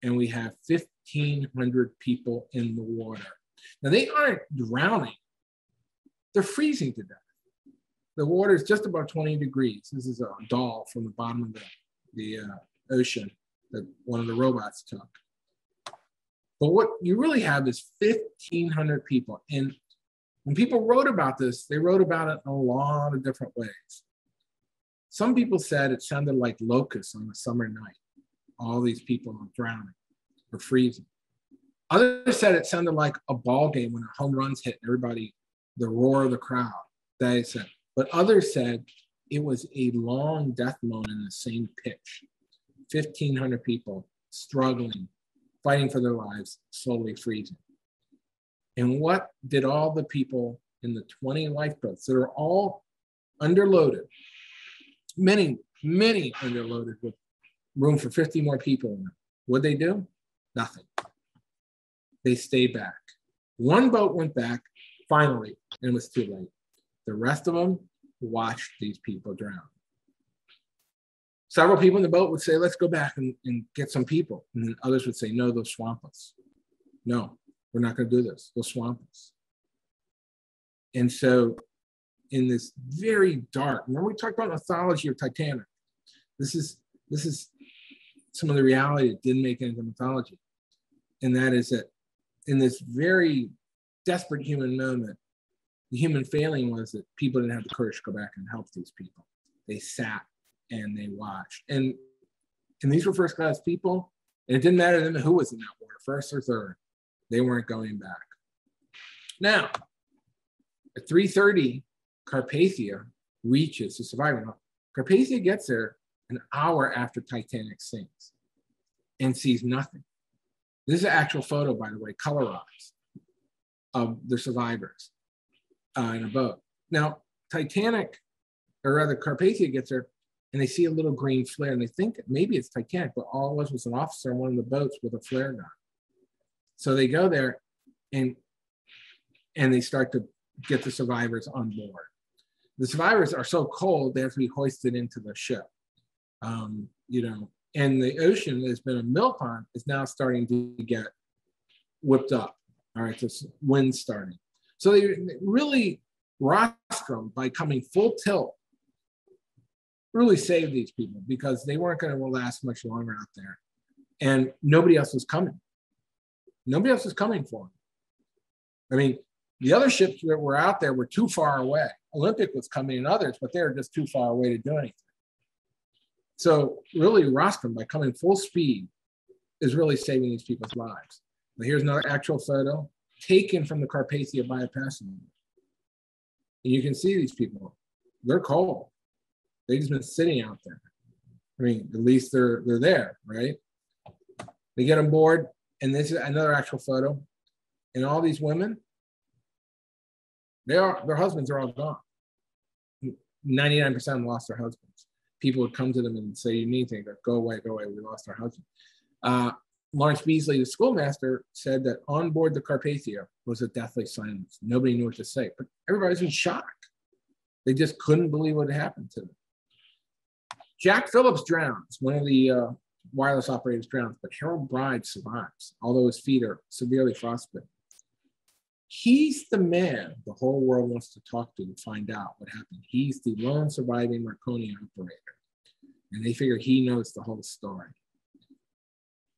and we have 1,500 people in the water. Now they aren't drowning, they're freezing to death. The water is just about 20 degrees. This is a doll from the bottom of the ocean that one of the robots took. But what you really have is 1,500 people. And when people wrote about this, they wrote about it in a lot of different ways. Some people said it sounded like locusts on a summer night. All these people are drowning or freezing. Others said it sounded like a ball game when a home run's hit and everybody, the roar of the crowd. They said, but others said it was a long death moan in the same pitch. 1,500 people struggling, fighting for their lives, slowly freezing. And what did all the people in the 20 lifeboats that are all underloaded, many underloaded with room for 50 more people in them, what'd they do? Nothing. They stayed back. One boat went back, finally, and it was too late. The rest of them watched these people drown. Several people in the boat would say, let's go back and get some people. And then others would say, no, they'll swamp us. No, we're not going to do this. They'll swamp us. And so in this very dark, remember we talked about mythology of Titanic. This is some of the reality that didn't make it into mythology. And that is that in this very desperate human moment, the human failing was that people didn't have the courage to go back and help these people. They sat and they watched. And these were first class people. And it didn't matter to them who was in that water, first or third. They weren't going back. Now, at 3:30, Carpathia reaches the survivor. Now, Carpathia gets there an hour after Titanic sinks and sees nothing. This is an actual photo, by the way, colorized of the survivors in a boat. Now, Titanic, or rather Carpathia gets there and they see a little green flare and they think maybe it's Titanic, but all it was an officer on one of the boats with a flare gun. So they go there and they start to get the survivors on board. The survivors are so cold, they have to be hoisted into the ship. And the ocean that has been a mill pond is now starting to get whipped up. All right, so wind's starting. So they really, rostrum, by coming full tilt, really saved these people because they weren't going to last much longer out there. And nobody else was coming. Nobody else was coming for them. I mean, the other ships that were out there were too far away. Olympic was coming and others, but they were just too far away to do anything. So really, rostrum, by coming full speed, is really saving these people's lives. Now, here's another actual photo taken from the Carpathia by a passenger. And you can see these people. They're cold. They've just been sitting out there. I mean, at least they're there, right? They get on board, and this is another actual photo. And all these women, their husbands are all gone. 99% of them lost their husbands. People would come to them and say, you need things. Go away, we lost our husband. Lawrence Beasley, the schoolmaster, said that on board the Carpathia was a deathly silence. Nobody knew what to say, but everybody was in shock. They just couldn't believe what had happened to them. Jack Phillips drowns. One of the wireless operators drowns, but Harold Bride survives, although his feet are severely frostbitten. He's the man the whole world wants to talk to find out what happened. He's the lone surviving Marconi operator, and they figure he knows the whole story.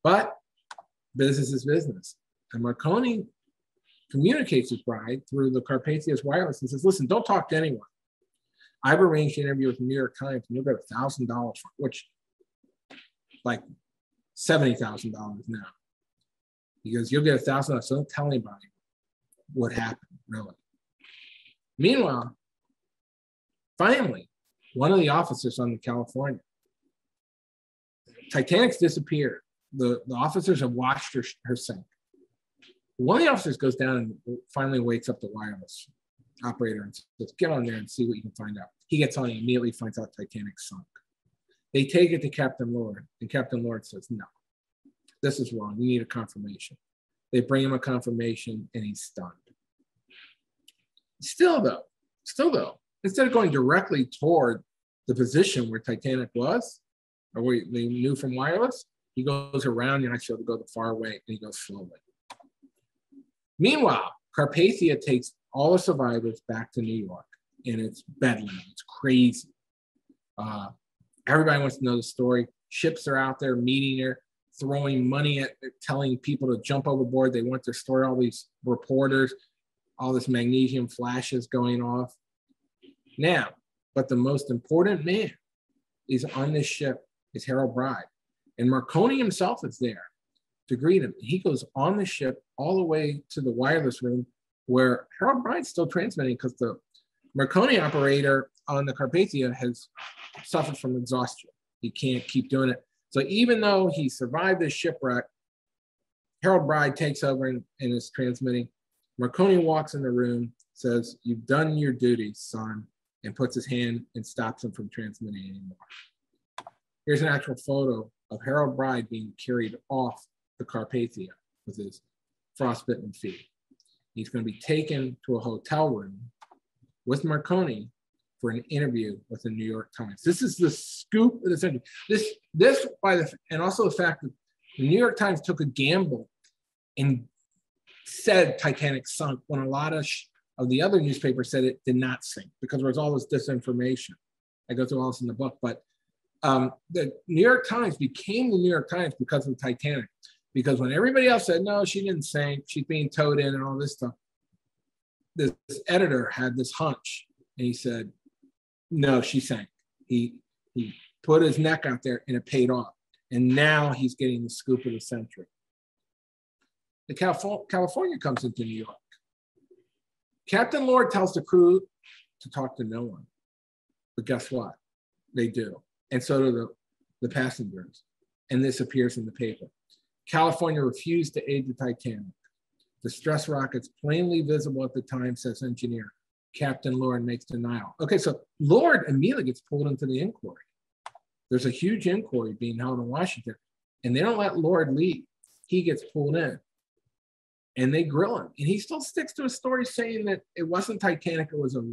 But business is business. And Marconi communicates with Bride through the Carpathia's wireless and says, listen, don't talk to anyone. I've arranged an interview with the New York Times, and you'll get $1,000 for it, which like $70,000 now. He goes, you'll get $1,000, so don't tell anybody what happened, really. Meanwhile, finally, one of the officers on the California, Titanic's disappeared. The officers have watched her sink. One of the officers goes down and finally wakes up the wireless operator and says, get on there and see what you can find out. He gets on and immediately finds out Titanic sunk. They take it to Captain Lord, and Captain Lord says, no, this is wrong. We need a confirmation. They bring him a confirmation, and he's stunned. Still though, instead of going directly toward the position where Titanic was, or where they knew from wireless, he goes around. You're not sure to go the far way, and he goes slowly. Meanwhile, Carpathia takes all the survivors back to New York, and it's bedlam. It's crazy. Everybody wants to know the story. Ships are out there meeting her, throwing money at, telling people to jump overboard. They want their story. All these reporters, all this magnesium flashes going off. Now, but the most important man is on this ship is Harold Bride. And Marconi himself is there to greet him. He goes on the ship all the way to the wireless room where Harold Bride's still transmitting because the Marconi operator on the Carpathia has suffered from exhaustion. He can't keep doing it. So even though he survived this shipwreck, Harold Bride takes over and is transmitting. Marconi walks in the room, says, "You've done your duty, son," and puts his hand and stops him from transmitting anymore. Here's an actual photo of Harold Bride being carried off the Carpathia with his frostbitten feet. He's going to be taken to a hotel room with Marconi for an interview with the New York Times. This is the scoop of the century. And also the fact that the New York Times took a gamble and said Titanic sunk when a lot of the other newspapers said it did not sink because there was all this disinformation. I go through all this in the book, but the New York Times became the New York Times because of the Titanic. Because when everybody else said, no, she didn't sink, she's being towed in and all this stuff, this editor had this hunch and he said, no, she sank. He put his neck out there and it paid off. And now he's getting the scoop of the century. The California comes into New York. Captain Lord tells the crew to talk to no one. But guess what? They do. And so do the passengers. And this appears in the paper. California refused to aid the Titanic. Distress rockets plainly visible at the time, says engineer. Captain Lord makes denial. Okay, so Lord immediately gets pulled into the inquiry. There's a huge inquiry being held in Washington, and they don't let Lord leave. He gets pulled in, and they grill him. And he still sticks to a story saying that it wasn't Titanic, it was a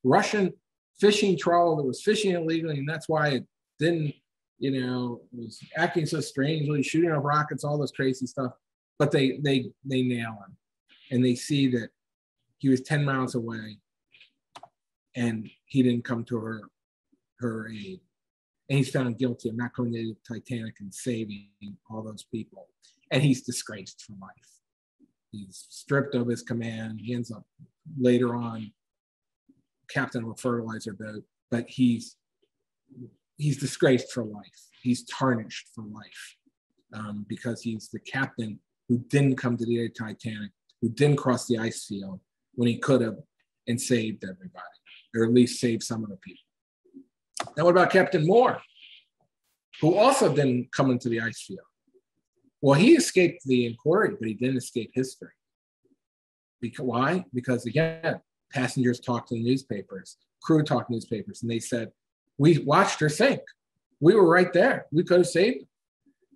Russian fishing trawler that was fishing illegally, and that's why it didn't, was acting so strangely, shooting off rockets, all this crazy stuff. But they nail him, and they see that he was 10 miles away, and he didn't come to her aid. And he's found guilty of not going to the Titanic and saving all those people. And he's disgraced for life. He's stripped of his command. He ends up later on captain of a fertilizer boat, but he's disgraced for life. He's tarnished for life because he's the captain who didn't come to the Titanic, who didn't cross the ice field when he could have and saved everybody, or at least saved some of the people. Now, what about Captain Moore, who also didn't come into the ice field? Well, he escaped the inquiry, but he didn't escape history. Why? Because, again, passengers talked to the newspapers, crew talked to newspapers, and they said, we watched her sink. We were right there. We could have saved her.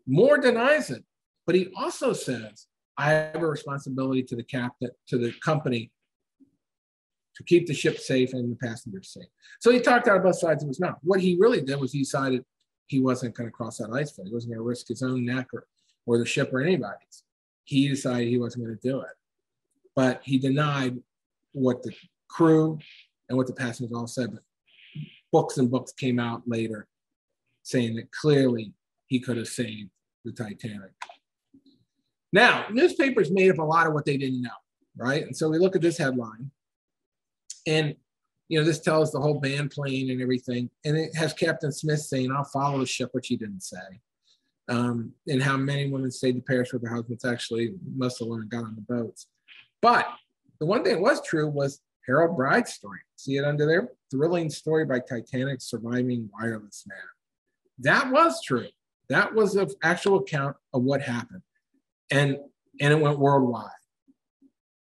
Moore denies it, but he also says, I have a responsibility to the captain, to the company, to keep the ship safe and the passengers safe. So he talked out of both sides of his mouth. What he really did was he decided he wasn't going to cross that ice field. He wasn't going to risk his own neck or the ship or anybody's. He decided he wasn't going to do it. But he denied what the crew and what the passengers all said. But books and books came out later saying that clearly he could have saved the Titanic. Now, newspapers made up a lot of what they didn't know, right? And so we look at this headline. And, this tells the whole band playing and everything. And it has Captain Smith saying, I'll follow the ship, which he didn't say. And how many women stayed to perish with their husbands. Actually, most of the women got on the boats. But the one thing that was true was Harold Bride's story. See it under there? Thrilling story by Titanic surviving wireless man. That was true. That was an actual account of what happened. And it went worldwide.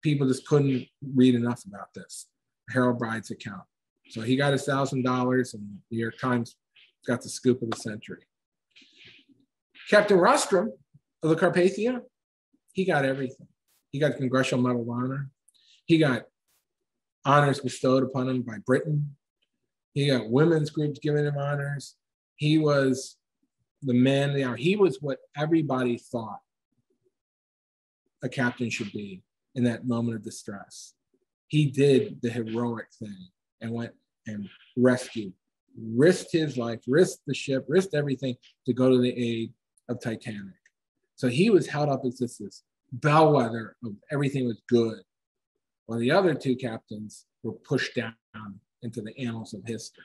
People just couldn't read enough about this. Harold Bride's account. So he got his $1,000 and the New York Times got the scoop of the century. Captain Rostrom of the Carpathia, he got everything. He got the Congressional Medal of Honor. He got honors bestowed upon him by Britain. He got women's groups giving him honors. He was the man. He was what everybody thought a captain should be in that moment of distress. He did the heroic thing and went and rescued, risked his life, risked the ship, risked everything to go to the aid of Titanic. So he was held up as this bellwether of everything was good, while the other two captains were pushed down into the annals of history.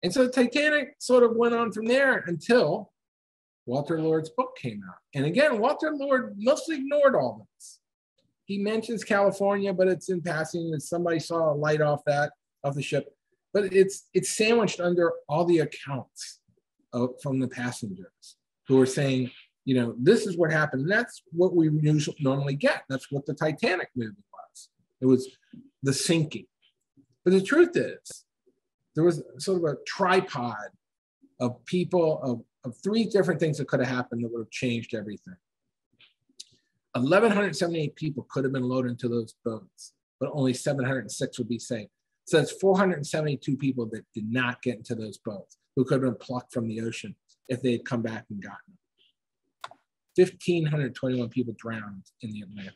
And so Titanic sort of went on from there until Walter Lord's book came out. And again, Walter Lord mostly ignored all this. He mentions California, but it's in passing, and somebody saw a light off the ship. But it's sandwiched under all the accounts from the passengers who are saying, this is what happened. And that's what we normally get. That's what the Titanic movie was. It was the sinking. But the truth is, there was sort of a tripod of people, of three different things that could have happened that would have changed everything. 1,178 people could have been loaded into those boats, but only 706 would be saved. So that's 472 people that did not get into those boats, who could have been plucked from the ocean if they had come back and gotten them. 1,521 people drowned in the Atlantic,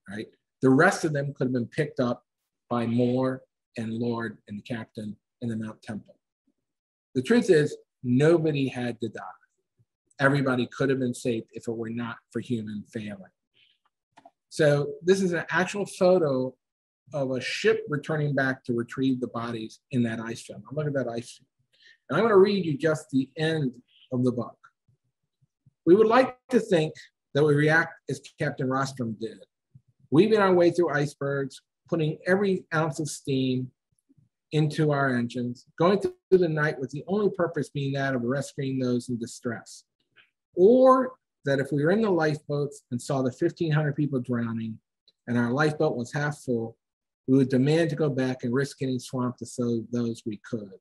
right? The rest of them could have been picked up by Moore and Lord and the captain in the Mount Temple. The truth is, nobody had to die. Everybody could have been saved if it were not for human failing. So this is an actual photo of a ship returning back to retrieve the bodies in that ice field. Now look at that ice field. And I'm going to read you just the end of the book. We would like to think that we react as Captain Rostrom did, weaving our way through icebergs, putting every ounce of steam into our engines, going through the night with the only purpose being that of rescuing those in distress. Or that if we were in the lifeboats and saw the 1,500 people drowning and our lifeboat was half full, we would demand to go back and risk getting swamped to save those we could.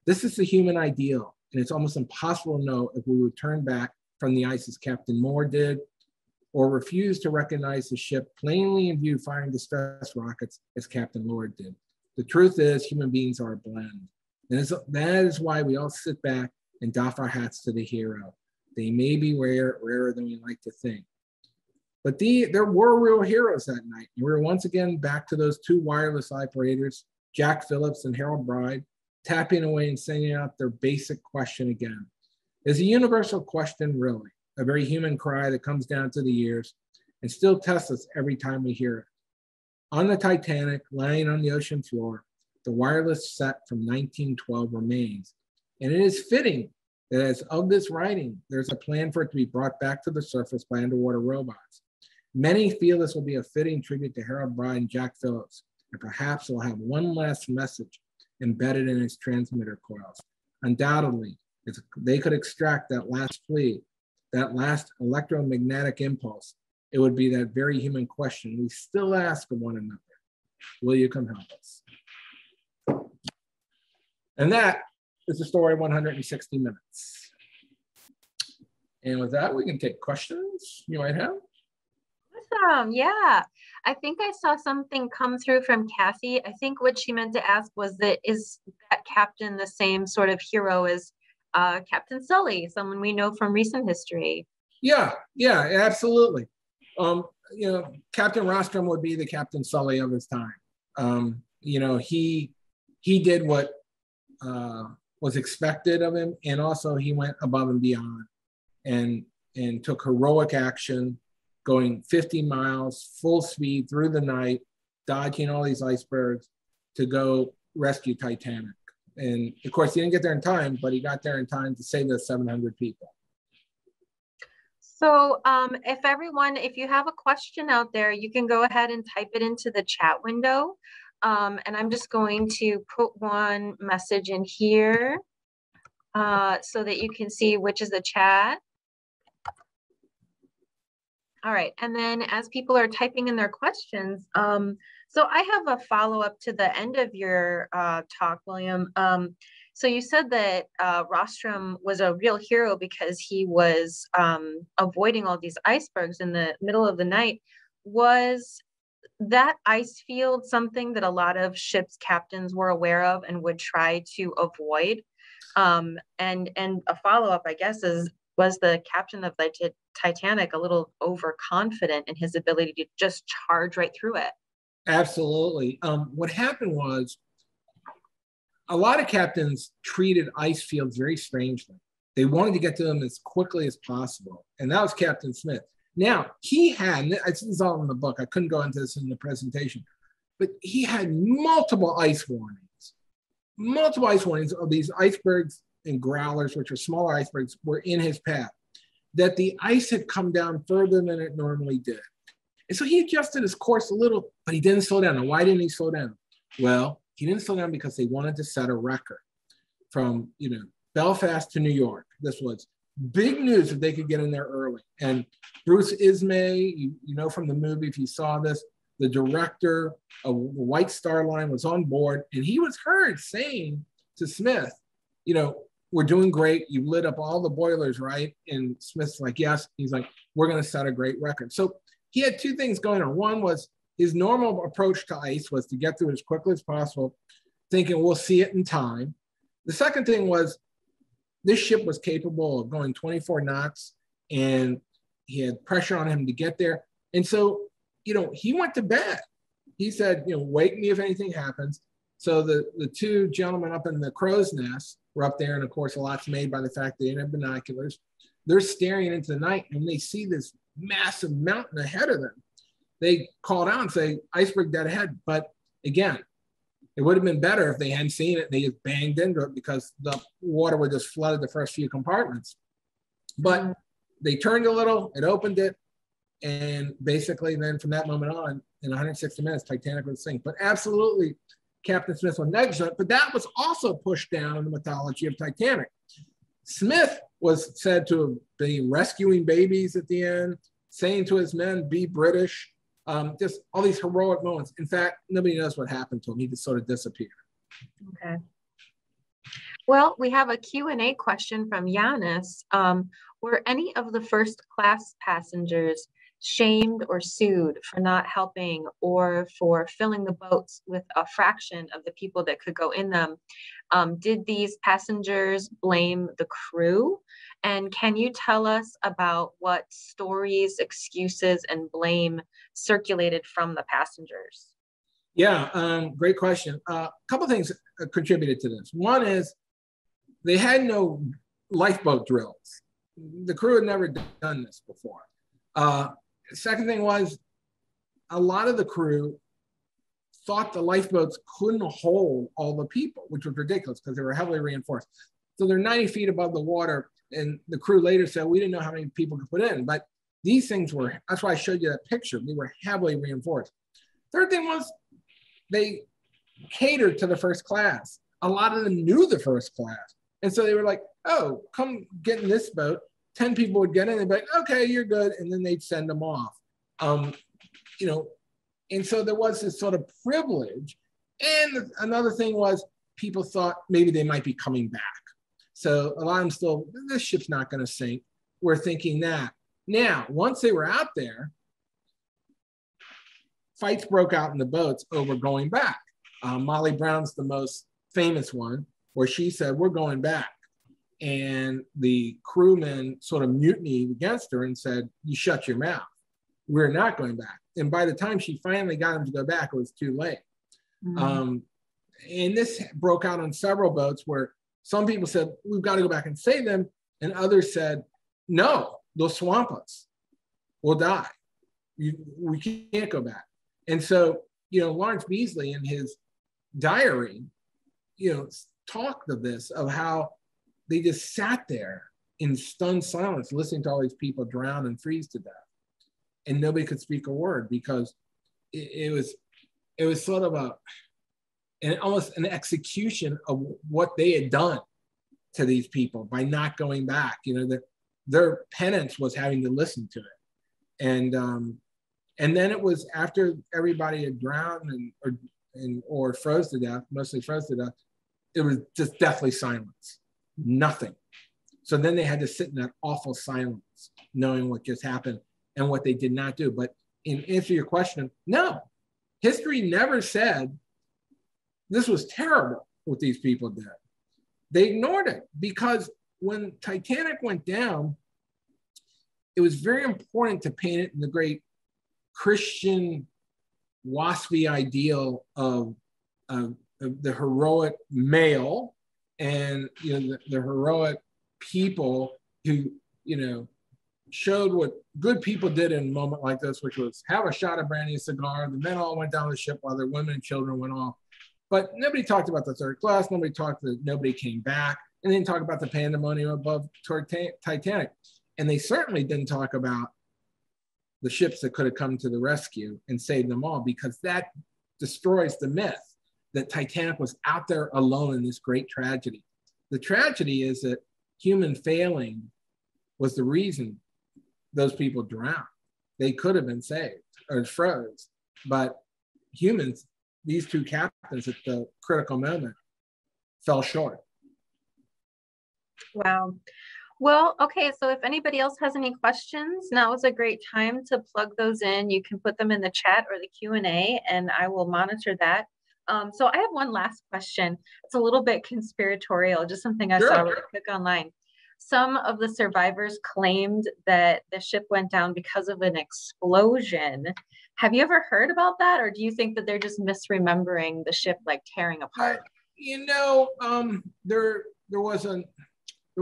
This is the human ideal, and it's almost impossible to know if we would turn back from the ice as Captain Moore did, or refuse to recognize the ship plainly in view firing distress rockets as Captain Lord did. The truth is, human beings are a blend. And that is why we all sit back and doff our hats to the hero. They may be rarer than we like to think. But there were real heroes that night. We were once again back to those two wireless operators, Jack Phillips and Harold Bride, tapping away and sending out their basic question again. Is a universal question really? A very human cry that comes down to the ears and still tests us every time we hear it. On the Titanic, lying on the ocean floor, the wireless set from 1912 remains. And it is fitting that as of this writing, there's a plan for it to be brought back to the surface by underwater robots. Many feel this will be a fitting tribute to Harold Bride and Jack Phillips, and perhaps will have one last message embedded in its transmitter coils. Undoubtedly, if they could extract that last plea, that last electromagnetic impulse, it would be that very human question we still ask of one another. Will you come help us? And that is the story of 160 minutes. And with that, we can take questions you might have. Awesome. Yeah. I think I saw something come through from Kathy. I think what she meant to ask was is that captain the same sort of hero as Captain Sully, someone we know from recent history? Yeah, absolutely. Captain Rostrom would be the Captain Sully of his time. He did what was expected of him, and also he went above and beyond and took heroic action, going 50 miles full speed through the night, dodging all these icebergs to go rescue Titanic. And of course, he didn't get there in time, but he got there in time to save those 700 people. So if you have a question out there, you can go ahead and type it into the chat window. And I'm just going to put one message in here so that you can see which is the chat. All right, and then as people are typing in their questions, so I have a follow-up to the end of your talk, William. So you said that Rostrom was a real hero because he was avoiding all these icebergs in the middle of the night. Was that ice field something that a lot of ships captains were aware of and would try to avoid? And a follow-up, I guess, was the captain of the Titanic a little overconfident in his ability to just charge right through it? Absolutely. What happened was a lot of captains treated ice fields very strangely. They wanted to get to them as quickly as possible. And that was Captain Smith. Now, he had, this is all in the book, I couldn't go into this in the presentation, but he had multiple ice warnings of these icebergs and growlers, which are smaller icebergs, were in his path, that the ice had come down further than it normally did. And so he adjusted his course a little, but he didn't slow down. And why didn't he slow down? Well, he didn't slow down because they wanted to set a record from, Belfast to New York. This was big news that they could get in there early. And Bruce Ismay, you know from the movie, if you saw this, the director of White Star Line was on board, and he was heard saying to Smith, we're doing great. You lit up all the boilers, right? And Smith's like, yes. He's like, we're going to set a great record. So he had two things going on. One was his normal approach to ice was to get through as quickly as possible, thinking we'll see it in time. The second thing was this ship was capable of going 24 knots, and he had pressure on him to get there. And so, he went to bed. He said, wake me if anything happens. So the two gentlemen up in the crow's nest were up there, and of course, a lot's made by the fact they didn't have binoculars. They're staring into the night, and they see this massive mountain ahead of them. They called out and say, iceberg dead ahead. But again, it would have been better if they hadn't seen it and they just banged into it, because the water would just flooded the first few compartments. But they turned a little, it opened it, and basically then from that moment on, in 160 minutes, Titanic would sink. But absolutely, Captain Smith was negligent, but that was also pushed down in the mythology of Titanic. Smith was said to be rescuing babies at the end, saying to his men, be British. Just all these heroic moments. In fact, nobody knows what happened to him. He just sort of disappeared. Okay. Well, we have a Q&A question from Yanis. Were any of the first class passengers shamed or sued for not helping or for filling the boats with a fraction of the people that could go in them? Did these passengers blame the crew? And can you tell us about what stories, excuses, and blame circulated from the passengers? Yeah, great question. A couple things contributed to this. One is they had no lifeboat drills. The crew had never done this before. Second thing was a lot of the crew thought the lifeboats couldn't hold all the people, which was ridiculous because they were heavily reinforced. So they're 90 feet above the water, and the crew later said, we didn't know how many people could put in, but these things were, that's why I showed you that picture. They were heavily reinforced. Third thing was they catered to the first class. A lot of them knew the first class. And so they were like, oh, come get in this boat. 10 people would get in, they'd be like, okay, you're good. And then they'd send them off. And so there was this sort of privilege. And another thing was people thought maybe they might be coming back. So a lot of them still, this ship's not going to sink. We're thinking that. Now, once they were out there, fights broke out in the boats over going back. Molly Brown's the most famous one, where she said, we're going back. And the crewmen sort of mutinied against her and said, you shut your mouth. We're not going back. And by the time she finally got them to go back, it was too late. Mm-hmm. And this broke out on several boats where some people said, we've got to go back and save them. And others said, no, they'll swamp us. We'll die. We can't go back. And so, Lawrence Beasley in his diary, talked of this, of how they just sat there in stunned silence, listening to all these people drown and freeze to death. And nobody could speak a word because it was sort of almost an execution of what they had done to these people by not going back. Their penance was having to listen to it. And then it was after everybody had drowned or froze to death, mostly froze to death, it was just deathly silence, nothing. So then they had to sit in that awful silence, knowing what just happened and what they did not do. But in answer to your question, no, history never said this was terrible what these people did. They ignored it because when Titanic went down, it was very important to paint it in the great Christian waspy ideal of the heroic male and the heroic people who showed what good people did in a moment like this, which was have a shot of brandy and cigar. The men all went down the ship while their women and children went off. But nobody talked about the third class. Nobody came back. And they didn't talk about the pandemonium above Titanic. And they certainly didn't talk about the ships that could have come to the rescue and saved them all, because that destroys the myth that Titanic was out there alone in this great tragedy. The tragedy is that human failing was the reason those people drowned. They could have been saved or froze, but humans, these two captains at the critical moment, fell short. Wow. Well, okay, so if anybody else has any questions, now is a great time to plug those in. You can put them in the chat or the Q&A, and I will monitor that. So I have one last question. It's a little bit conspiratorial, just something I saw really quick online. Some of the survivors claimed that the ship went down because of an explosion. Have you ever heard about that? Or do you think that they're just misremembering the ship like tearing apart? There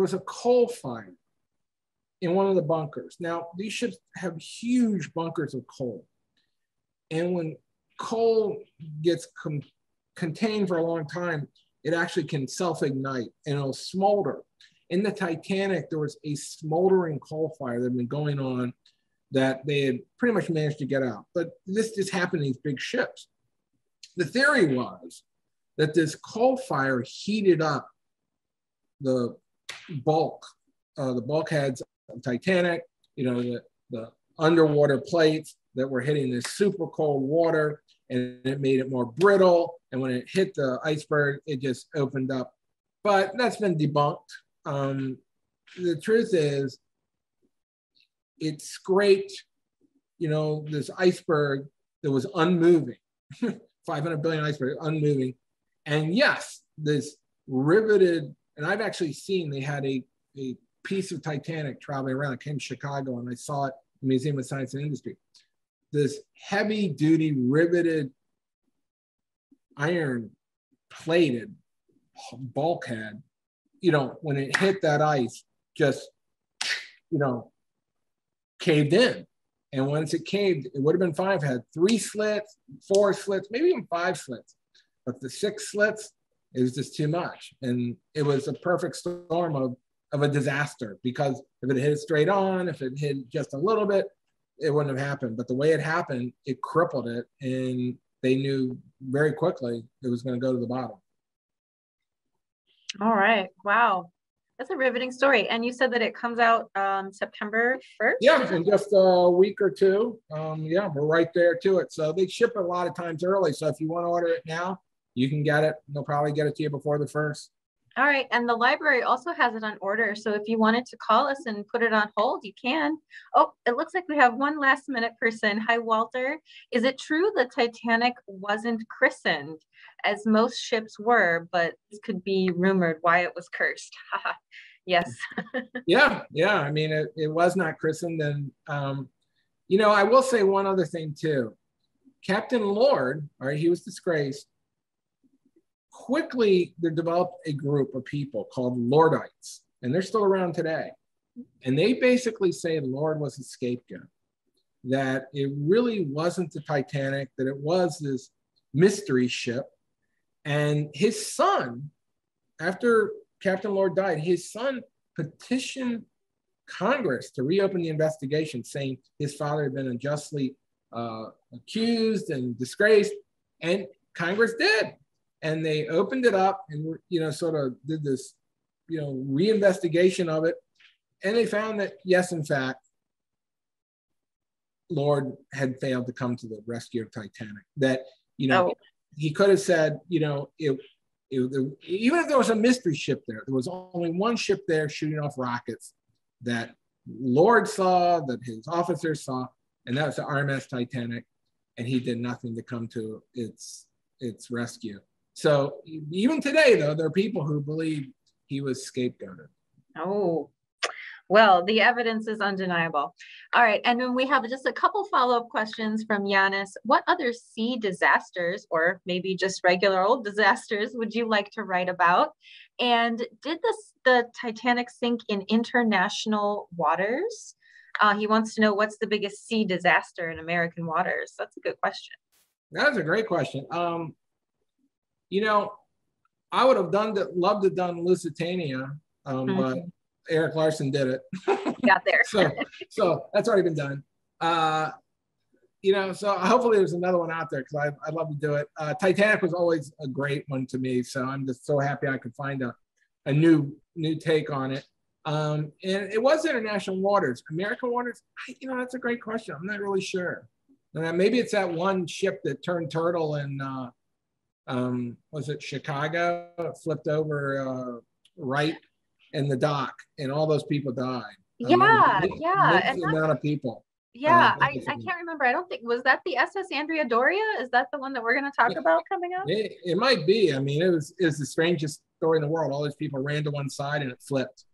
was a coal fire in one of the bunkers. Now, these ships have huge bunkers of coal. And when coal gets contained for a long time, it actually can self-ignite and it'll smolder. In the Titanic, there was a smoldering coal fire that had been going on that they had pretty much managed to get out. But this just happened in these big ships. The theory was that this coal fire heated up the bulkheads of Titanic, the underwater plates that were hitting this super cold water, and it made it more brittle. And when it hit the iceberg, it just opened up. But that's been debunked. The truth is, it scraped, this iceberg that was unmoving, 500 billion iceberg, unmoving. And yes, this riveted, and I've actually seen, they had a piece of Titanic traveling around. I came to Chicago and I saw it in the Museum of Science and Industry. This heavy duty riveted iron plated bulkhead, when it hit that ice, just, caved in. And once it caved, it would have been fine if it had 3 slits, 4 slits, maybe even 5 slits. But the 6 slits, it was just too much. And it was a perfect storm of a disaster, because if it hit straight on, if it hit just a little bit, it wouldn't have happened. But the way it happened, it crippled it. And they knew very quickly it was going to go to the bottom. All right. Wow. That's a riveting story. And you said that it comes out September 1st? Yeah, in just a week or two. Yeah, we're right there to it. So they ship it a lot of times early. So if you want to order it now, you can get it. They'll probably get it to you before the 1st. All right. And the library also has it on order. So if you wanted to call us and put it on hold, you can. Oh, it looks like we have one last minute person. Hi, Walter. Is it true the Titanic wasn't christened, as most ships were, but this could be rumored why it was cursed? Yes. Yeah. I mean, it was not christened. And, I will say one other thing too. Captain Lord, all right, he was disgraced. Quickly, they developed a group of people called Lordites, and they're still around today. And they basically say Lord was a scapegoat, that it really wasn't the Titanic, that it was this mystery ship. And his son, after Captain Lord died, his son petitioned Congress to reopen the investigation, saying his father had been unjustly accused and disgraced, and Congress did. And they opened it up and, sort of did this, reinvestigation of it. And they found that, yes, in fact, Lord had failed to come to the rescue of Titanic. That, he could have said, even if there was a mystery ship there was only one ship there shooting off rockets that Lord saw, that his officers saw, and that was the RMS Titanic. and he did nothing to come to its rescue. So even today, though, there are people who believe he was scapegoated. Oh, well, the evidence is undeniable. All right, and then we have just a couple follow-up questions from Yanis. What other sea disasters, or maybe just regular old disasters, would you like to write about? And did the Titanic sink in international waters? He wants to know, what's the biggest sea disaster in American waters? That's a good question. That's a great question. You know, I would have loved to have done Lusitania, but Eric Larson did it. Got there. so that's already been done. You know, so hopefully there's another one out there, because I'd love to do it. Titanic was always a great one to me, so I'm just so happy I could find a new take on it. And it was international waters. American waters, you know, that's a great question. I'm not really sure. Maybe it's that one ship that turned turtle in, was it Chicago? It flipped over right in the dock, and all those people died. Yeah. And the amount of people. Yeah, I can't remember. I don't think, was that the SS Andrea Doria? Is that the one that we're going to talk about coming up? It might be. I mean, it was the strangest story in the world. All these people ran to one side and it flipped.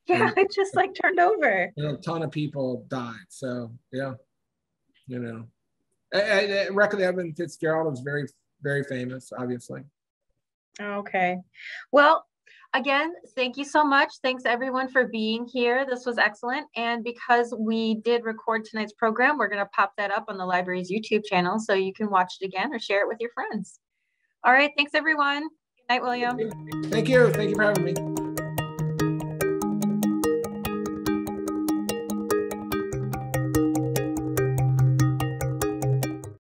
Yeah, it just like turned over. You know, a ton of people died. So yeah, you know, I reckon Evan Fitzgerald was very, very famous, obviously. Okay, well, again, thank you so much. Thanks everyone for being here. This was excellent. And because we did record tonight's program, we're going to pop that up on the library's YouTube channel, so you can watch it again or share it with your friends. All right, thanks everyone. Good night, William. Thank you. Thank you for having me.